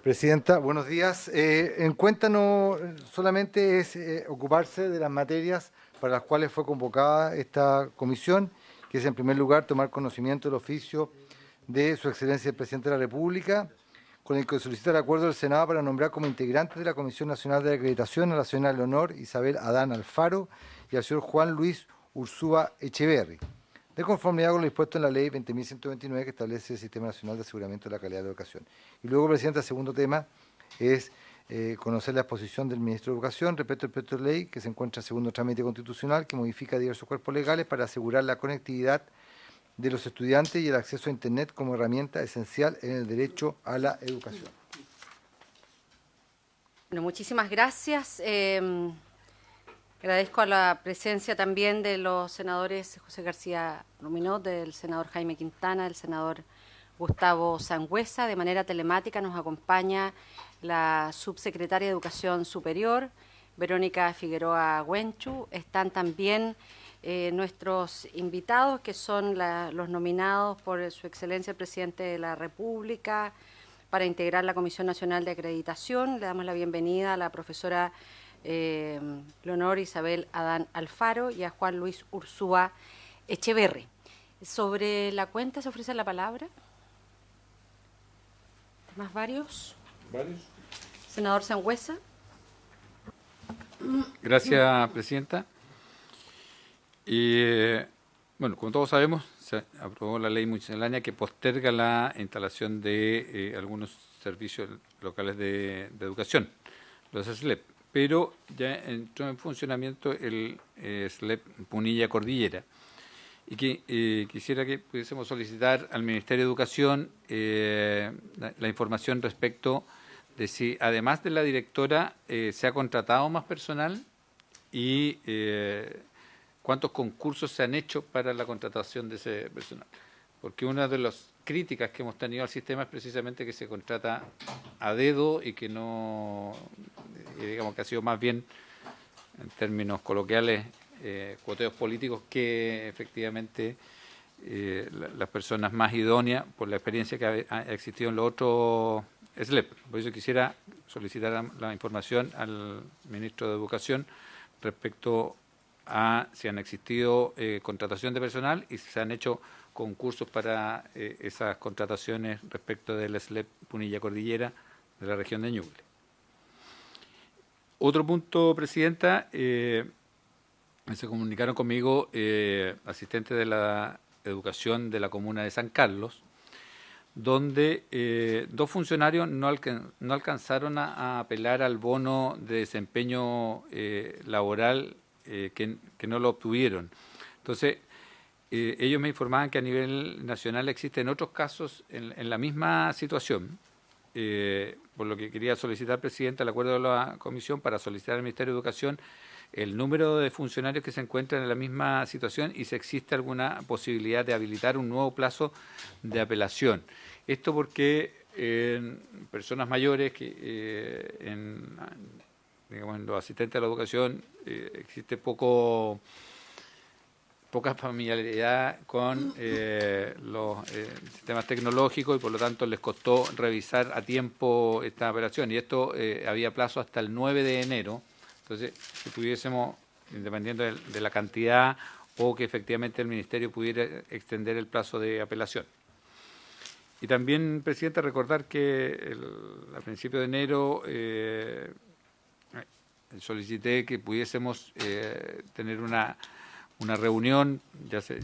Presidenta, buenos días. En cuenta no solamente es ocuparse de las materias para las cuales fue convocada esta comisión, que es en primer lugar tomar conocimiento del oficio de Su Excelencia el Presidente de la República, con el que solicita el acuerdo del Senado para nombrar como integrantes de la Comisión Nacional de Acreditación a la señora Leonor Isabel Adán Alfaro y al señor Juan Luis Ursúa Echeverri, de conformidad con lo dispuesto en la Ley 20.129 que establece el Sistema Nacional de Aseguramiento de la Calidad de la Educación. Y luego, Presidenta, el segundo tema es conocer la exposición del Ministro de Educación respecto al proyecto de ley que se encuentra en segundo trámite constitucional que modifica diversos cuerpos legales para asegurar la conectividad de los estudiantes y el acceso a Internet como herramienta esencial en el derecho a la educación. Bueno, muchísimas gracias. Agradezco a la presencia también de los senadores José García Ruminot, del senador Jaime Quintana, del senador Gustavo Sangüesa. De manera telemática nos acompaña la subsecretaria de Educación Superior, Verónica Figueroa Güenchu. Están también nuestros invitados, que son los nominados por Su Excelencia el Presidente de la República para integrar la Comisión Nacional de Acreditación. Le damos la bienvenida a la profesora Leonor Isabel Adán Alfaro y a Juan Luis Ursúa Echeverri. Sobre la cuenta se ofrece la palabra. ¿Más varios? ¿Varios? Senador Sangüesa. Gracias, Presidenta. Bueno, como todos sabemos, se aprobó la ley miscelánea que posterga la instalación de algunos servicios locales de educación, los SLEP, pero ya entró en funcionamiento el SLEP Punilla Cordillera, y que quisiera que pudiésemos solicitar al Ministerio de Educación la información respecto de si, además de la directora, se ha contratado más personal y cuántos concursos se han hecho para la contratación de ese personal. Porque una de las críticas que hemos tenido al sistema es precisamente que se contrata a dedo y que no, digamos que ha sido más bien, en términos coloquiales, cuoteos políticos que efectivamente las personas más idóneas por la experiencia que ha existido en los otros SLEP. Por eso quisiera solicitar la información al Ministro de Educación respecto a si han existido contratación de personal y si se han hecho concursos para esas contrataciones respecto del SLEP Punilla Cordillera de la región de Ñuble. Otro punto, Presidenta, se comunicaron conmigo asistentes de la educación de la comuna de San Carlos, donde dos funcionarios no alcanzaron a apelar al bono de desempeño laboral que no lo obtuvieron. Entonces, ellos me informaban que a nivel nacional existen otros casos en la misma situación, por lo que quería solicitar, Presidente, al acuerdo de la Comisión para solicitar al Ministerio de Educación el número de funcionarios que se encuentran en la misma situación y si existe alguna posibilidad de habilitar un nuevo plazo de apelación. Esto porque personas mayores que digamos, en los asistentes de la educación existe poca familiaridad con los sistemas tecnológicos y por lo tanto les costó revisar a tiempo esta operación. Y esto había plazo hasta el 9 de enero. Entonces, si pudiésemos, independiendo de la cantidad o que efectivamente el Ministerio pudiera extender el plazo de apelación. Y también, Presidente, recordar que a principios de enero solicité que pudiésemos tener una reunión,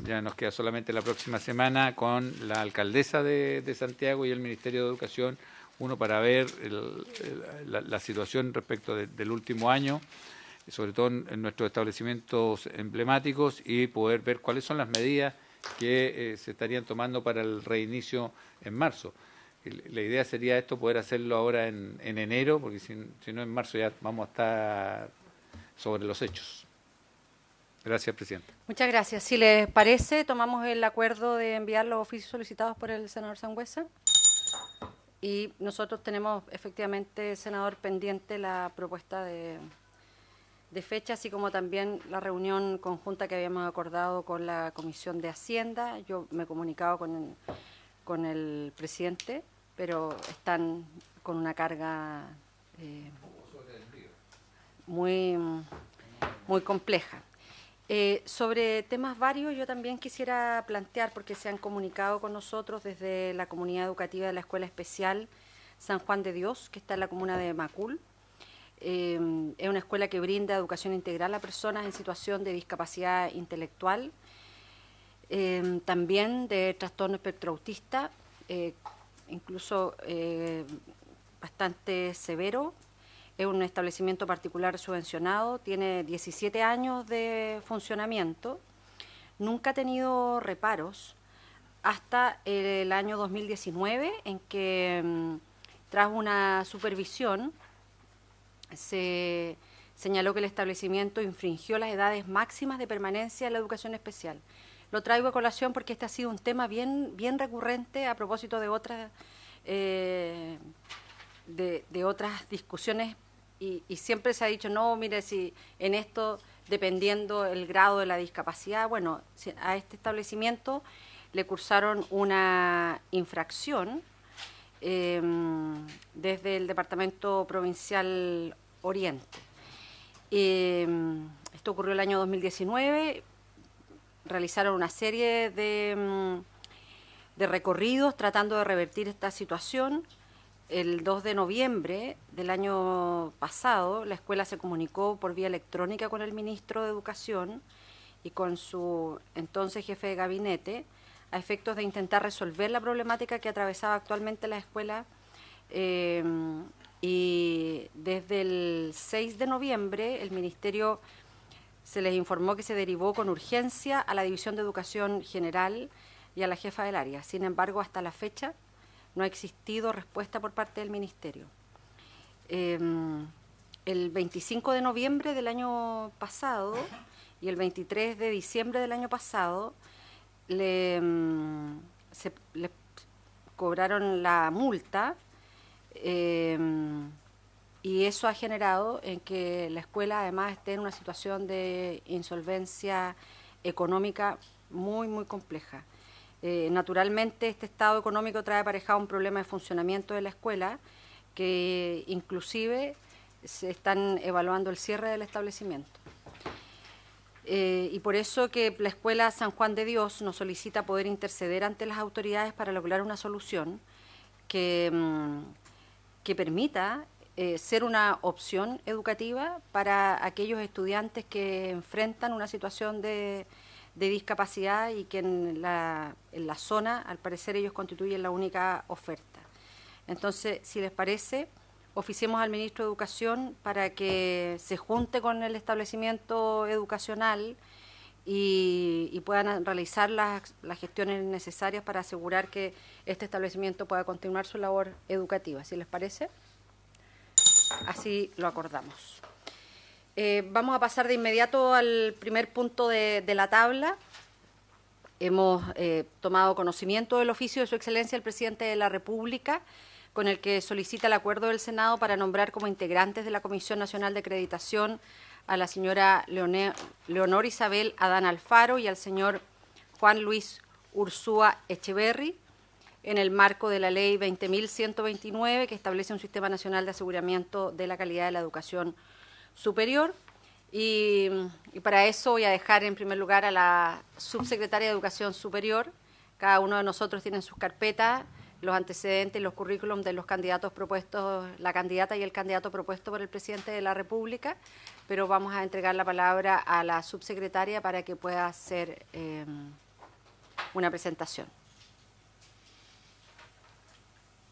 ya nos queda solamente la próxima semana, con la alcaldesa de Santiago y el Ministerio de Educación, uno para ver la situación respecto del último año, sobre todo en nuestros establecimientos emblemáticos, y poder ver cuáles son las medidas que se estarían tomando para el reinicio en marzo. La idea sería esto, poder hacerlo ahora en enero, porque si no en marzo ya vamos a estar sobre los hechos. Gracias, Presidenta. Muchas gracias. Si les parece, tomamos el acuerdo de enviar los oficios solicitados por el senador Sangüesa. Y nosotros tenemos efectivamente, senador, pendiente la propuesta de de fecha, así como también la reunión conjunta que habíamos acordado con la Comisión de Hacienda. Yo me he comunicado con el presidente, pero están con una carga muy, muy compleja. Sobre temas varios, yo también quisiera plantear, porque se han comunicado con nosotros desde la comunidad educativa de la Escuela Especial San Juan de Dios, que está en la comuna de Macul. Es una escuela que brinda educación integral a personas en situación de discapacidad intelectual, también de trastorno espectro autista, incluso bastante severo. Es un establecimiento particular subvencionado, tiene 17 años de funcionamiento, nunca ha tenido reparos hasta el año 2019, en que tras una supervisión se señaló que el establecimiento infringió las edades máximas de permanencia en la educación especial. Lo traigo a colación porque este ha sido un tema bien recurrente a propósito de otras otras discusiones, y siempre se ha dicho, no, mire, si en esto, dependiendo el grado de la discapacidad, bueno, a este establecimiento le cursaron una infracción desde el Departamento Provincial Oriente. Esto ocurrió el año 2019, realizaron una serie de recorridos tratando de revertir esta situación. El 2 de noviembre del año pasado, la escuela se comunicó por vía electrónica con el ministro de Educación y con su entonces jefe de gabinete, a efectos de intentar resolver la problemática que atravesaba actualmente la escuela, y desde el 6 de noviembre el ministerio se les informó que se derivó con urgencia a la División de Educación General y a la jefa del área. Sin embargo, hasta la fecha no ha existido respuesta por parte del ministerio. El 25 de noviembre del año pasado y el 23 de diciembre del año pasado le cobraron la multa, y eso ha generado en que la escuela además esté en una situación de insolvencia económica muy compleja. Naturalmente, este estado económico trae aparejado un problema de funcionamiento de la escuela, que inclusive se están evaluando el cierre del establecimiento. Y por eso que la Escuela San Juan de Dios nos solicita poder interceder ante las autoridades para lograr una solución que permita ser una opción educativa para aquellos estudiantes que enfrentan una situación de discapacidad y que en la zona, al parecer, ellos constituyen la única oferta. Entonces, si les parece, oficiemos al ministro de Educación para que se junte con el establecimiento educacional y puedan realizar las gestiones necesarias para asegurar que este establecimiento pueda continuar su labor educativa. ¿Si les parece? Así lo acordamos. Vamos a pasar de inmediato al primer punto de la tabla. Hemos tomado conocimiento del oficio de Su Excelencia el Presidente de la República, con el que solicita el acuerdo del Senado para nombrar como integrantes de la Comisión Nacional de Acreditación a la señora Leonor Isabel Adán Alfaro y al señor Juan Luis Ursúa Echeverry, en el marco de la Ley 20.129, que establece un Sistema Nacional de Aseguramiento de la Calidad de la Educación Superior. Y para eso voy a dejar en primer lugar a la subsecretaria de Educación Superior. Cada uno de nosotros tiene en sus carpetas los antecedentes y los currículums de los candidatos propuestos, la candidata y el candidato propuesto por el Presidente de la República, pero vamos a entregar la palabra a la subsecretaria para que pueda hacer una presentación.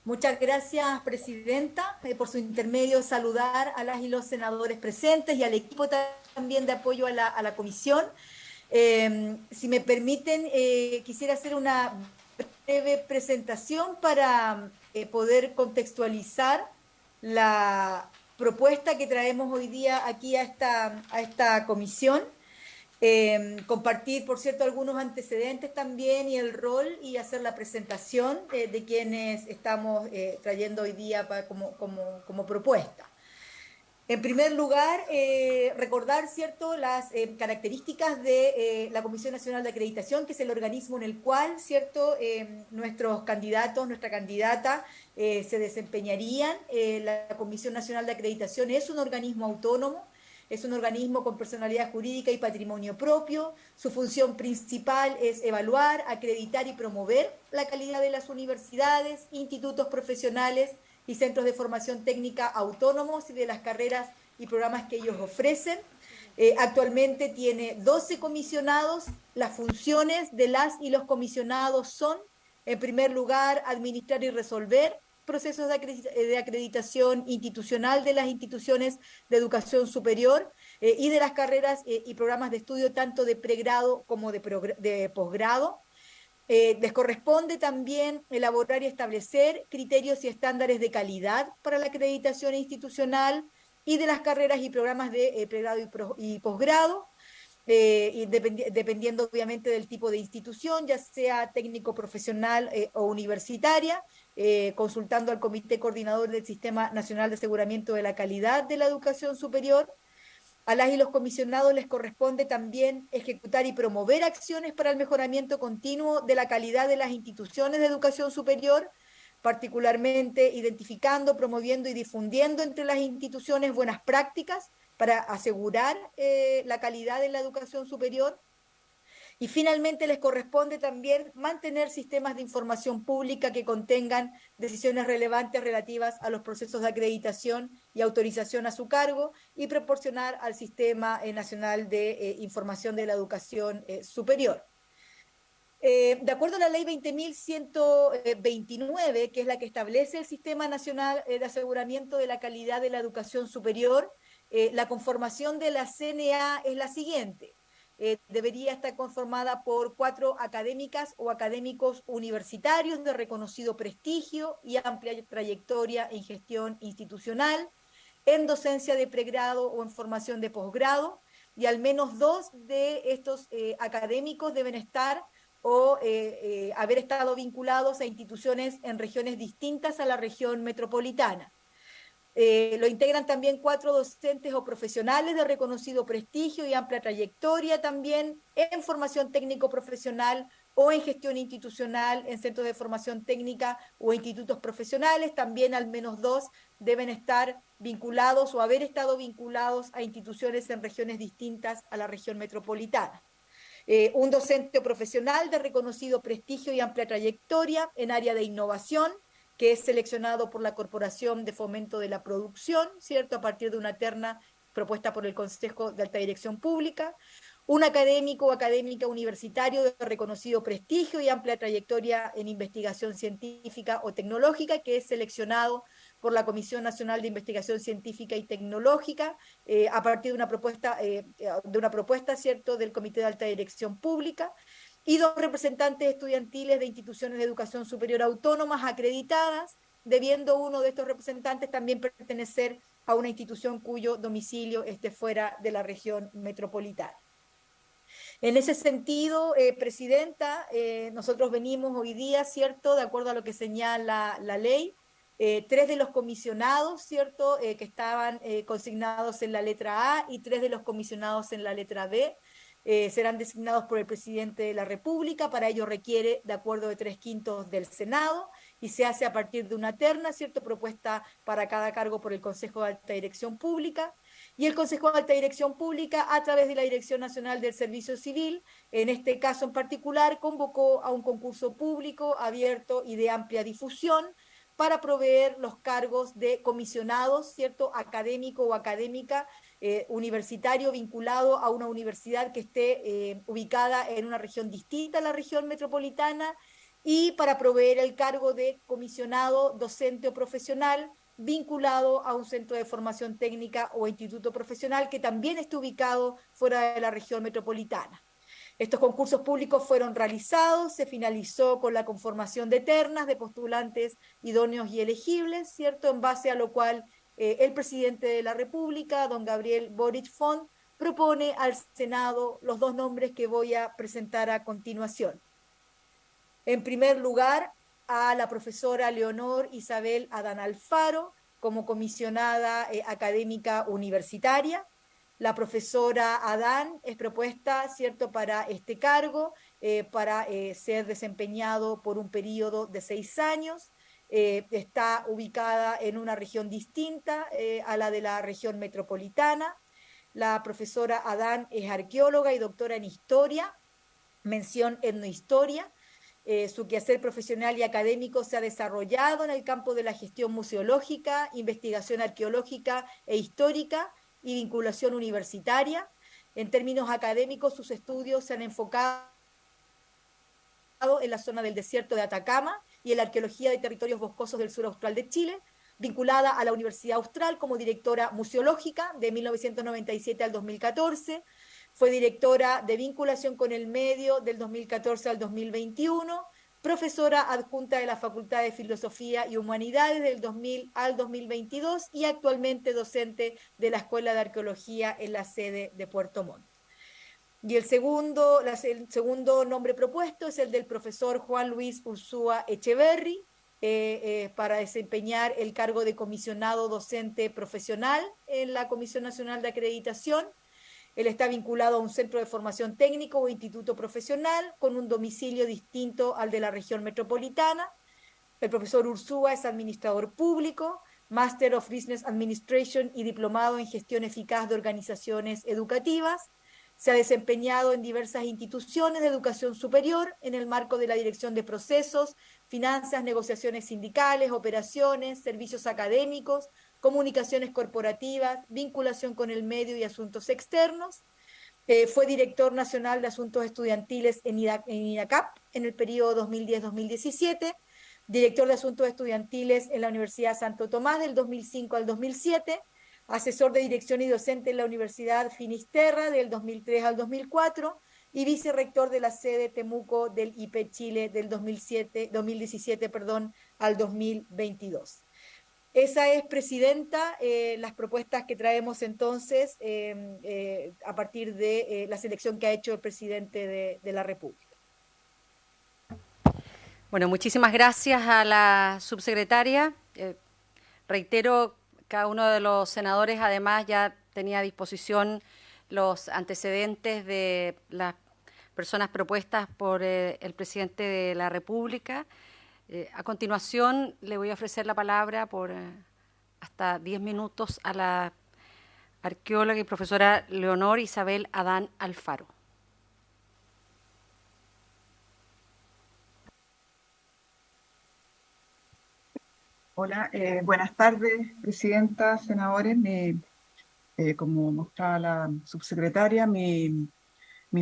Muchas gracias, Presidenta. Por su intermedio, saludar a las y los senadores presentes y al equipo también de apoyo a la comisión. Si me permiten, quisiera hacer una breve presentación para poder contextualizar la propuesta que traemos hoy día aquí a esta comisión. Compartir, por cierto, algunos antecedentes también y el rol, y hacer la presentación de quienes estamos trayendo hoy día como propuesta. En primer lugar, recordar, ¿cierto?, las características de la Comisión Nacional de Acreditación, que es el organismo en el cual, ¿cierto?, nuestros candidatos, nuestra candidata se desempeñarían. La Comisión Nacional de Acreditación es un organismo autónomo, es un organismo con personalidad jurídica y patrimonio propio. Su función principal es evaluar, acreditar y promover la calidad de las universidades, institutos profesionales y centros de formación técnica autónomos y de las carreras y programas que ellos ofrecen. Actualmente tiene 12 comisionados. Las funciones de las y los comisionados son, en primer lugar, administrar y resolver procesos de acreditación institucional de las instituciones de educación superior y de las carreras y programas de estudio tanto de pregrado como de posgrado. Les corresponde también elaborar y establecer criterios y estándares de calidad para la acreditación institucional y de las carreras y programas de pregrado y posgrado, y dependiendo obviamente del tipo de institución, ya sea técnico profesional o universitaria, consultando al Comité Coordinador del Sistema Nacional de Aseguramiento de la Calidad de la Educación Superior. A las y los comisionados les corresponde también ejecutar y promover acciones para el mejoramiento continuo de la calidad de las instituciones de educación superior, particularmente identificando, promoviendo y difundiendo entre las instituciones buenas prácticas para asegurar la calidad de la educación superior. Y finalmente les corresponde también mantener sistemas de información pública que contengan decisiones relevantes relativas a los procesos de acreditación y autorización a su cargo y proporcionar al Sistema Nacional de Información de la Educación Superior. De acuerdo a la ley 20.129, que es la que establece el Sistema Nacional de Aseguramiento de la Calidad de la Educación Superior, la conformación de la CNA es la siguiente. Debería estar conformada por 4 académicas o académicos universitarios de reconocido prestigio y amplia trayectoria en gestión institucional, en docencia de pregrado o en formación de posgrado, y al menos 2 de estos académicos deben estar o haber estado vinculados a instituciones en regiones distintas a la región metropolitana. Lo integran también 4 docentes o profesionales de reconocido prestigio y amplia trayectoria también en formación técnico-profesional o en gestión institucional en centros de formación técnica o institutos profesionales. También al menos 2 deben estar vinculados o haber estado vinculados a instituciones en regiones distintas a la región metropolitana. Un docente profesional de reconocido prestigio y amplia trayectoria en área de innovación, que es seleccionado por la Corporación de Fomento de la Producción, ¿cierto?, a partir de una terna propuesta por el Consejo de Alta Dirección Pública. Un académico o académica universitario de reconocido prestigio y amplia trayectoria en investigación científica o tecnológica, que es seleccionado por la Comisión Nacional de Investigación Científica y Tecnológica a partir de una propuesta, ¿cierto?, del Comité de Alta Dirección Pública. Y 2 representantes estudiantiles de instituciones de educación superior autónomas acreditadas, debiendo uno de estos representantes también pertenecer a una institución cuyo domicilio esté fuera de la región metropolitana. En ese sentido, Presidenta, nosotros venimos hoy día, ¿cierto?, de acuerdo a lo que señala la ley, 3 de los comisionados, ¿cierto?, que estaban consignados en la letra A y 3 de los comisionados en la letra B, serán designados por el presidente de la República. Para ello requiere de acuerdo de 3/5 del Senado y se hace a partir de una terna, ¿cierto?, propuesta para cada cargo por el Consejo de Alta Dirección Pública. Y el Consejo de Alta Dirección Pública, a través de la Dirección Nacional del Servicio Civil, en este caso en particular, convocó a un concurso público abierto y de amplia difusión para proveer los cargos de comisionados, ¿cierto?, académico o académica universitario vinculado a una universidad que esté ubicada en una región distinta a la región metropolitana, y para proveer el cargo de comisionado docente o profesional vinculado a un centro de formación técnica o instituto profesional que también esté ubicado fuera de la región metropolitana. Estos concursos públicos fueron realizados, se finalizó con la conformación de ternas de postulantes idóneos y elegibles, ¿cierto?, en base a lo cual el presidente de la República, don Gabriel Boric Font, propone al Senado los 2 nombres que voy a presentar a continuación. En primer lugar, a la profesora Leonor Isabel Adán Alfaro, como comisionada académica universitaria. La profesora Adán es propuesta, ¿cierto?, para este cargo, para ser desempeñado por un periodo de 6 años. Está ubicada en una región distinta a la de la región metropolitana. La profesora Adán es arqueóloga y doctora en historia, mención etnohistoria. Su quehacer profesional y académico se ha desarrollado en el campo de la gestión museológica, investigación arqueológica e histórica y vinculación universitaria. En términos académicos, sus estudios se han enfocado en la zona del desierto de Atacama y en la arqueología de territorios boscosos del sur austral de Chile, vinculada a la Universidad Austral como directora museológica de 1997 al 2014, fue directora de vinculación con el medio del 2014 al 2021, profesora adjunta de la Facultad de Filosofía y Humanidades del 2000 al 2022 y actualmente docente de la Escuela de Arqueología en la sede de Puerto Montt. Y el segundo nombre propuesto es el del profesor Juan Luis Ursúa Echeverry, para desempeñar el cargo de comisionado docente profesional en la Comisión Nacional de Acreditación. Él está vinculado a un centro de formación técnico o instituto profesional con un domicilio distinto al de la región metropolitana. El profesor Ursúa es administrador público, Master of Business Administration y diplomado en gestión eficaz de organizaciones educativas. Se ha desempeñado en diversas instituciones de educación superior en el marco de la dirección de procesos, finanzas, negociaciones sindicales, operaciones, servicios académicos, comunicaciones corporativas, vinculación con el medio y asuntos externos. Fue director nacional de asuntos estudiantiles en INACAP en el periodo 2010-2017, director de asuntos estudiantiles en la Universidad Santo Tomás del 2005 al 2007, asesor de dirección y docente en la Universidad Finisterra del 2003 al 2004 y vicerrector de la sede Temuco del IP Chile del 2017 al 2022. Esa es, Presidenta, las propuestas que traemos entonces a partir de la selección que ha hecho el presidente de la República. Bueno, muchísimas gracias a la subsecretaria. Reitero, cada uno de los senadores además ya tenía a disposición los antecedentes de las personas propuestas por el presidente de la República. A continuación le voy a ofrecer la palabra por hasta 10 minutos a la arqueóloga y profesora Leonor Isabel Adán Alfaro. Hola, buenas tardes, presidenta, senadores. Como mostraba la subsecretaria, mi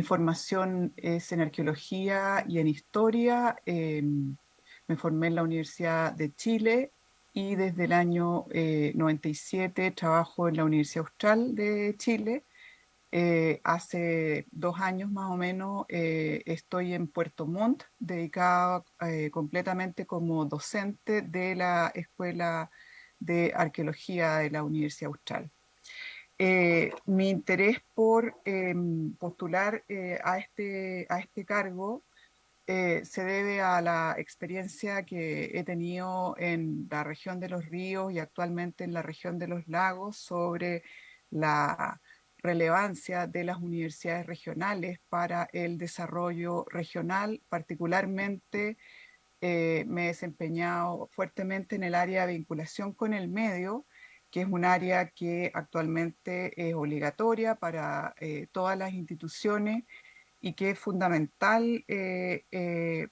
formación es en arqueología y en historia. Me formé en la Universidad de Chile y desde el año 97 trabajo en la Universidad Austral de Chile. Hace 2 años más o menos estoy en Puerto Montt, dedicada completamente como docente de la Escuela de Arqueología de la Universidad Austral. Mi interés por postular a este cargo se debe a la experiencia que he tenido en la región de los ríos y actualmente en la región de los lagos sobre la relevancia de las universidades regionales para el desarrollo regional. Particularmente me he desempeñado fuertemente en el área de vinculación con el medio, que es un área que actualmente es obligatoria para todas las instituciones y que es fundamental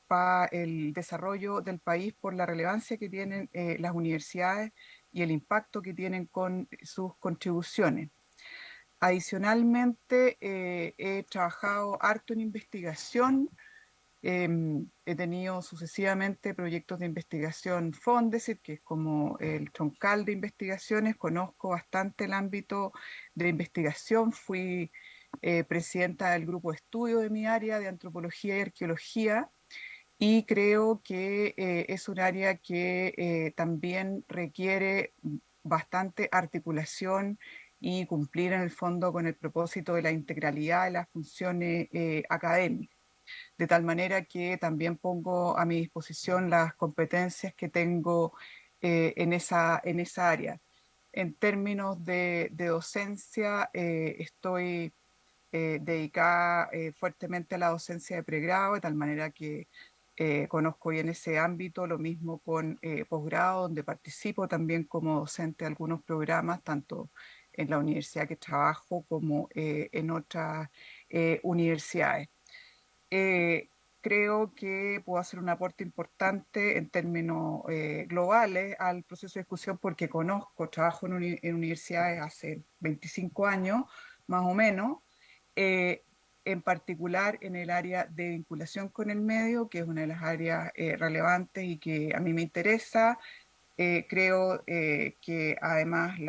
para el desarrollo del país por la relevancia que tienen las universidades y el impacto que tienen con sus contribuciones. Adicionalmente, he trabajado harto en investigación. He tenido sucesivamente proyectos de investigación Fondesit, que es como el troncal de investigaciones. Conozco bastante el ámbito de investigación. Fui presidenta del grupo de estudio de mi área de antropología y arqueología, y creo que es un área que también requiere bastante articulación y cumplir en el fondo con el propósito de la integralidad de las funciones académicas. De tal manera que también pongo a mi disposición las competencias que tengo en esa área. En términos de docencia, estoy dedicada fuertemente a la docencia de pregrado, de tal manera que conozco bien ese ámbito, lo mismo con posgrado, donde participo también como docente de algunos programas, tanto en la universidad que trabajo como en otras universidades. Eh, Creo que puedo hacer un aporte importante en términos globales al proceso de discusión porque conozco, trabajo en universidades hace 25 años, más o menos, eh, en particular en el área de vinculación con el medio, que es una de las áreas relevantes y que a mí me interesa. Creo que además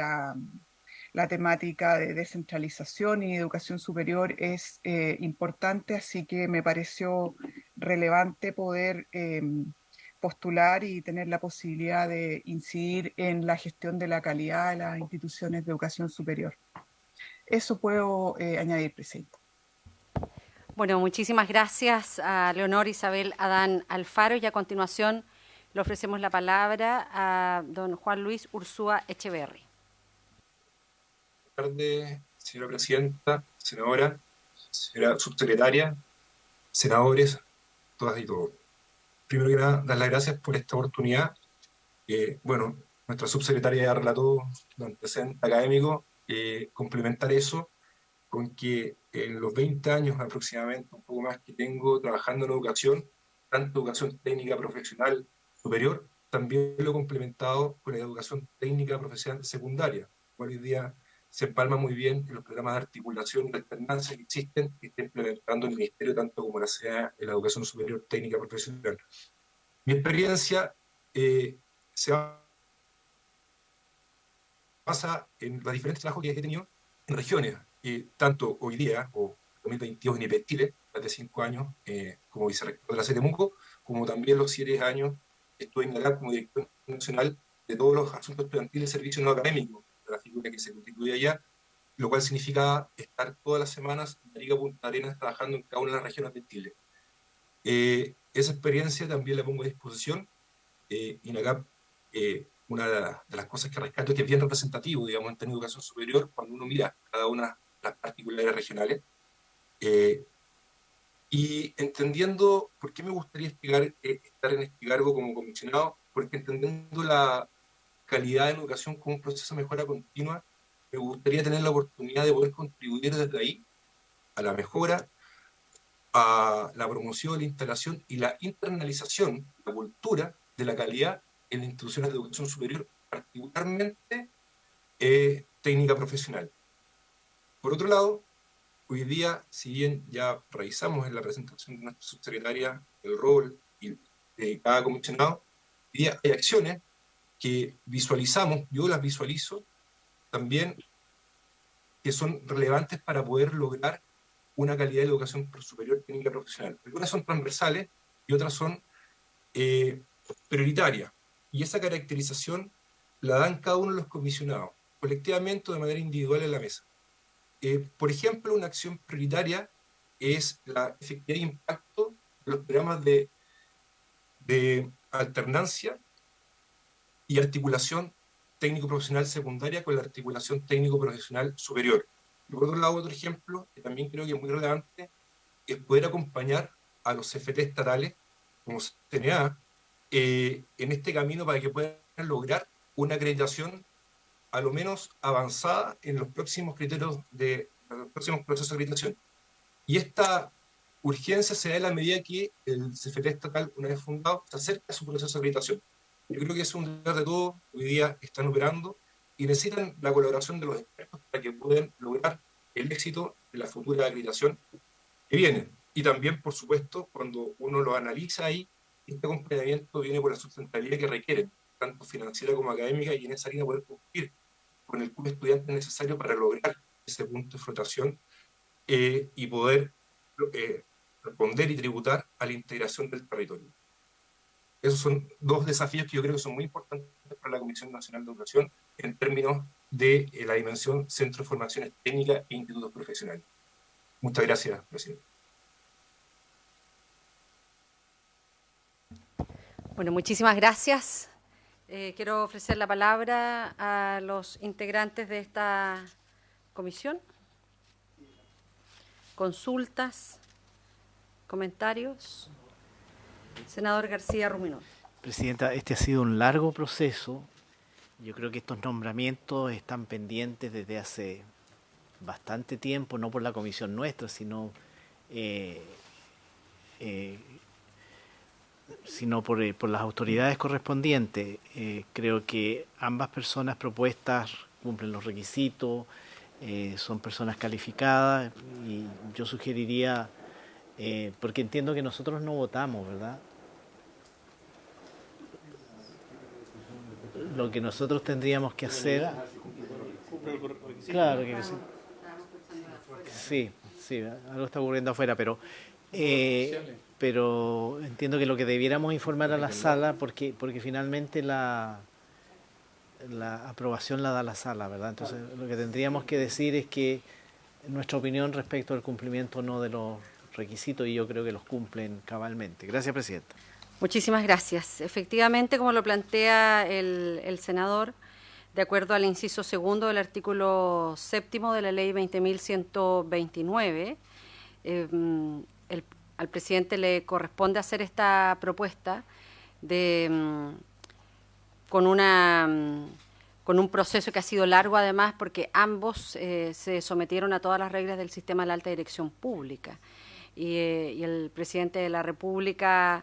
la temática de descentralización y educación superior es importante, así que me pareció relevante poder postular y tener la posibilidad de incidir en la gestión de la calidad de las instituciones de educación superior. Eso puedo añadir, Presidenta. Bueno, muchísimas gracias a Leonor Isabel Adán Alfaro y a continuación le ofrecemos la palabra a don Juan Luis Ursúa Echeverri. Buenas tardes, señora presidenta, senadora, señora subsecretaria, senadores, todas y todos. Primero que nada, dar las gracias por esta oportunidad. Bueno, nuestra subsecretaria ya relató los antecedentes académicos. Complementar eso con que en los 20 años aproximadamente, un poco más que tengo trabajando en educación, tanto educación técnica profesional superior, también lo he complementado con la educación técnica profesional secundaria, cual hoy día se empalma muy bien en los programas de articulación y de alternancia que existen y está implementando el Ministerio, tanto como la SEA en la educación superior técnica profesional. Mi experiencia se basa en los diferentes trabajos que he tenido en regiones, tanto hoy día, o 2022 en IPEC Chile, más de 5 años como vicerrector de la Temuco, como también los 7 años estuve en INACAP como director nacional de todos los asuntos estudiantiles de servicio no académico, de la figura que se constituye allá, lo cual significaba estar todas las semanas en Arica Punta Arenas trabajando en cada una de las regiones de Chile. Esa experiencia también la pongo a disposición. INACAP, una de las cosas que rescato es que es bien representativo, digamos, en educación superior, cuando uno mira cada una de las particulares regionales. Y entendiendo por qué me gustaría estar en este cargo como comisionado, porque entendiendo la calidad de educación como un proceso de mejora continua, me gustaría tener la oportunidad de poder contribuir desde ahí a la mejora, a la promoción, la instalación y la internalización, la cultura de la calidad en las instituciones de educación superior, particularmente técnica profesional. Por otro lado, hoy día, si bien ya revisamos en la presentación de nuestra subsecretaria el rol de cada comisionado, hoy día hay acciones que visualizamos, yo las visualizo también, que son relevantes para poder lograr una calidad de educación superior técnica profesional. Algunas son transversales y otras son prioritarias. Y esa caracterización la dan cada uno de los comisionados, colectivamente o de manera individual en la mesa. Por ejemplo, una acción prioritaria es la efectividad e impacto de los programas de alternancia y articulación técnico-profesional secundaria con la articulación técnico-profesional superior. Y por otro lado, otro ejemplo, que también creo que es muy relevante, es poder acompañar a los CFT estatales, como CNA, en este camino para que puedan lograr una acreditación a lo menos avanzada en los próximos criterios de los próximos procesos de acreditación. Y esta urgencia se da en la medida que el CFT estatal, una vez fundado, se acerca a su proceso de acreditación. Yo creo que es un deber de todos, hoy día están operando y necesitan la colaboración de los expertos para que puedan lograr el éxito de la futura acreditación que viene. Y también, por supuesto, cuando uno lo analiza ahí, este acompañamiento viene por la sustentabilidad que requiere, tanto financiera como académica, y en esa línea poder cumplir con el cupo estudiante necesario para lograr ese punto de flotación y poder responder y tributar a la integración del territorio. Esos son dos desafíos que yo creo que son muy importantes para la Comisión Nacional de Educación en términos de la dimensión Centro de Formaciones Técnicas e Institutos Profesionales. Muchas gracias, presidente. Bueno, muchísimas gracias. Quiero ofrecer la palabra a los integrantes de esta comisión. Consultas, comentarios. Senador García Ruminot. Presidenta, este ha sido un largo proceso. Yo creo que estos nombramientos están pendientes desde hace bastante tiempo, no por la comisión nuestra, sino por las autoridades correspondientes. Creo que ambas personas propuestas cumplen los requisitos, son personas calificadas, y yo sugeriría, porque entiendo que nosotros no votamos, ¿verdad? Lo que nosotros tendríamos que hacer... Claro que sí. Sí, algo está ocurriendo afuera, pero entiendo que lo que debiéramos informar a la sala, porque finalmente la aprobación la da la sala, ¿verdad? Entonces lo que tendríamos que decir es que nuestra opinión respecto al cumplimiento o no de los requisitos, y yo creo que los cumplen cabalmente. Gracias, Presidenta. Muchísimas gracias. Efectivamente, como lo plantea el senador, de acuerdo al inciso segundo del artículo 7º de la ley 20.129, al presidente le corresponde hacer esta propuesta con un proceso que ha sido largo, además, porque ambos se sometieron a todas las reglas del sistema de la alta dirección pública. Y el presidente de la República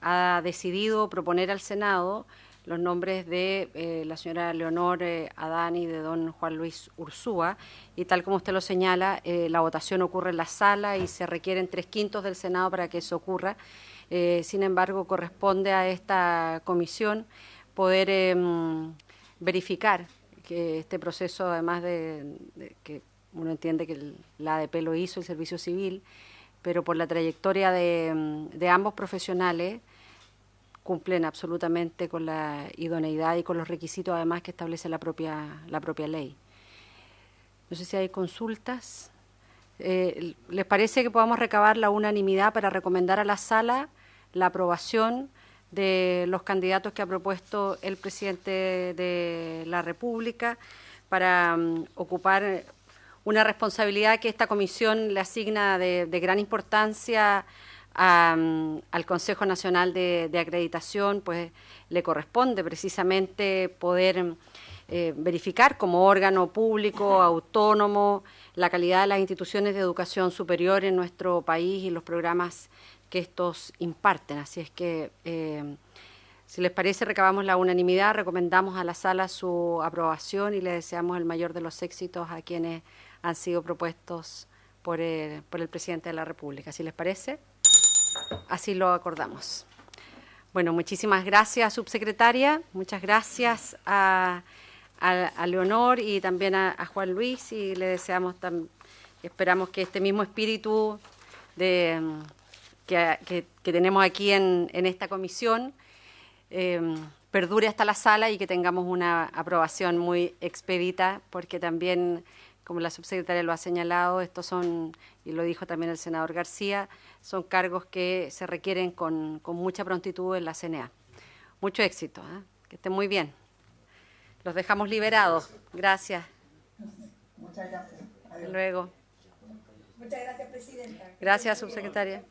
ha decidido proponer al Senado los nombres de la señora Leonor Adán y de don Juan Luis Ursúa, y tal como usted lo señala, la votación ocurre en la sala y se requieren 3/5 del Senado para que eso ocurra. Sin embargo, corresponde a esta comisión poder verificar que este proceso, además de que uno entiende que la ADP lo hizo, el Servicio Civil, pero por la trayectoria de ambos profesionales, cumplen absolutamente con la idoneidad y con los requisitos, además, que establece la propia ley. No sé si hay consultas. ¿Les parece que podamos recabar la unanimidad para recomendar a la sala la aprobación de los candidatos que ha propuesto el presidente de la República para ocupar una responsabilidad que esta comisión le asigna de gran importancia al Consejo Nacional de Acreditación? Pues le corresponde precisamente poder verificar como órgano público, autónomo, la calidad de las instituciones de educación superior en nuestro país y los programas que estos imparten. Así es que, si les parece, recabamos la unanimidad, recomendamos a la sala su aprobación y le deseamos el mayor de los éxitos a quienes han sido propuestos por el presidente de la República. ¿Si les parece? Así lo acordamos. Bueno, muchísimas gracias, subsecretaria. Muchas gracias a Leonor y también a Juan Luis, y le deseamos, esperamos que este mismo espíritu que tenemos aquí en esta comisión perdure hasta la sala y que tengamos una aprobación muy expedita, porque también, como la subsecretaria lo ha señalado, estos son, y lo dijo también el senador García, son cargos que se requieren con mucha prontitud en la CNA. Mucho éxito, que estén muy bien. Los dejamos liberados. Gracias. Muchas gracias. Hasta luego. Muchas gracias, Presidenta. Gracias, subsecretaria.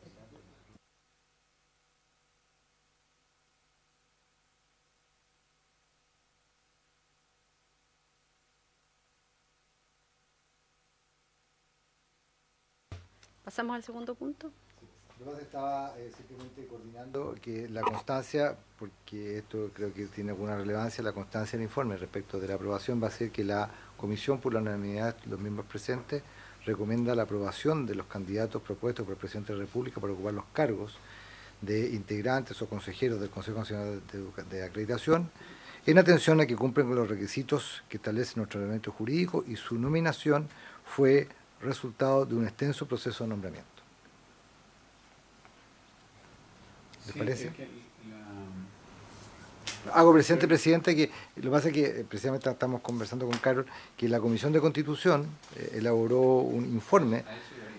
¿Pasamos al segundo punto? Yo estaba simplemente coordinando que la constancia, porque esto creo que tiene alguna relevancia, la constancia del informe respecto de la aprobación va a ser que la comisión, por la unanimidad de los miembros presentes, recomienda la aprobación de los candidatos propuestos por el presidente de la República para ocupar los cargos de integrantes o consejeros del Consejo Nacional de Acreditación, en atención a que cumplen con los requisitos que establece nuestro reglamento jurídico, y su nominación fue resultado de un extenso proceso de nombramiento. ¿Les parece? Hago presente, Presidente, que lo que pasa es que precisamente estamos conversando con Carol, que la Comisión de Constitución elaboró un informe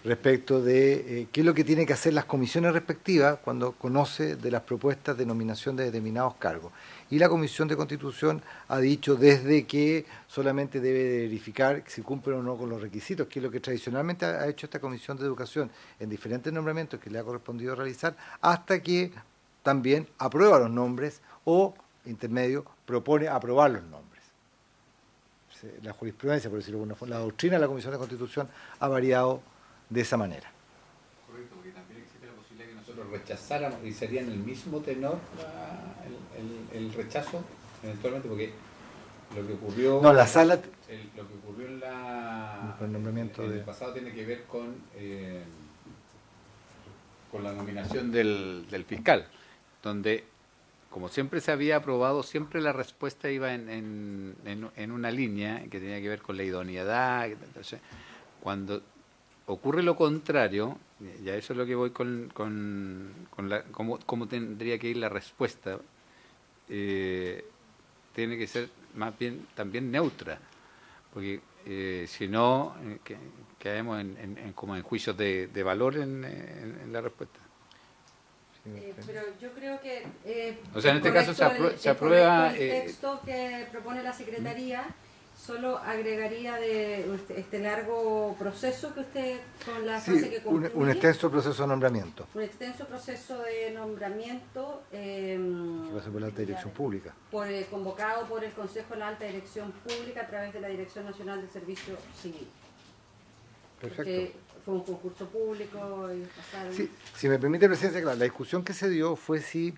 respecto de qué es lo que tienen que hacer las comisiones respectivas cuando conoce de las propuestas de nominación de determinados cargos. Y la Comisión de Constitución ha dicho desde que solamente debe verificar si cumplen o no con los requisitos, que es lo que tradicionalmente ha hecho esta Comisión de Educación en diferentes nombramientos que le ha correspondido realizar, hasta que también aprueba los nombres o, intermedio, propone aprobar los nombres. La jurisprudencia, por decirlo de alguna forma, la doctrina de la Comisión de Constitución ha variado de esa manera. Correcto, porque también existe la posibilidad que nosotros rechazáramos y sería en el mismo tenor el rechazo, eventualmente, porque lo que ocurrió... No, la sala... lo que ocurrió el nombramiento en el pasado tiene que ver con la nominación del fiscal, donde, como siempre se había aprobado, siempre la respuesta iba en una línea que tenía que ver con la idoneidad. Entonces, cuando ocurre lo contrario, ya eso es lo que voy con cómo tendría que ir la respuesta, tiene que ser más bien también neutra, porque si no, caemos como en juicios de valor en la respuesta. Pero yo creo que o sea, en este caso se aprueba el texto que propone la Secretaría. Solo agregaría de este largo proceso que usted, con la fase que concluye, un extenso proceso de nombramiento. Un extenso proceso de nombramiento que pasa por la alta dirección pública. Convocado por el Consejo de la Alta Dirección Pública a través de la Dirección Nacional del Servicio Civil. Perfecto. Fue un concurso público y pasaron... Sí, si me permite, Presidencia, claro, la discusión que se dio fue si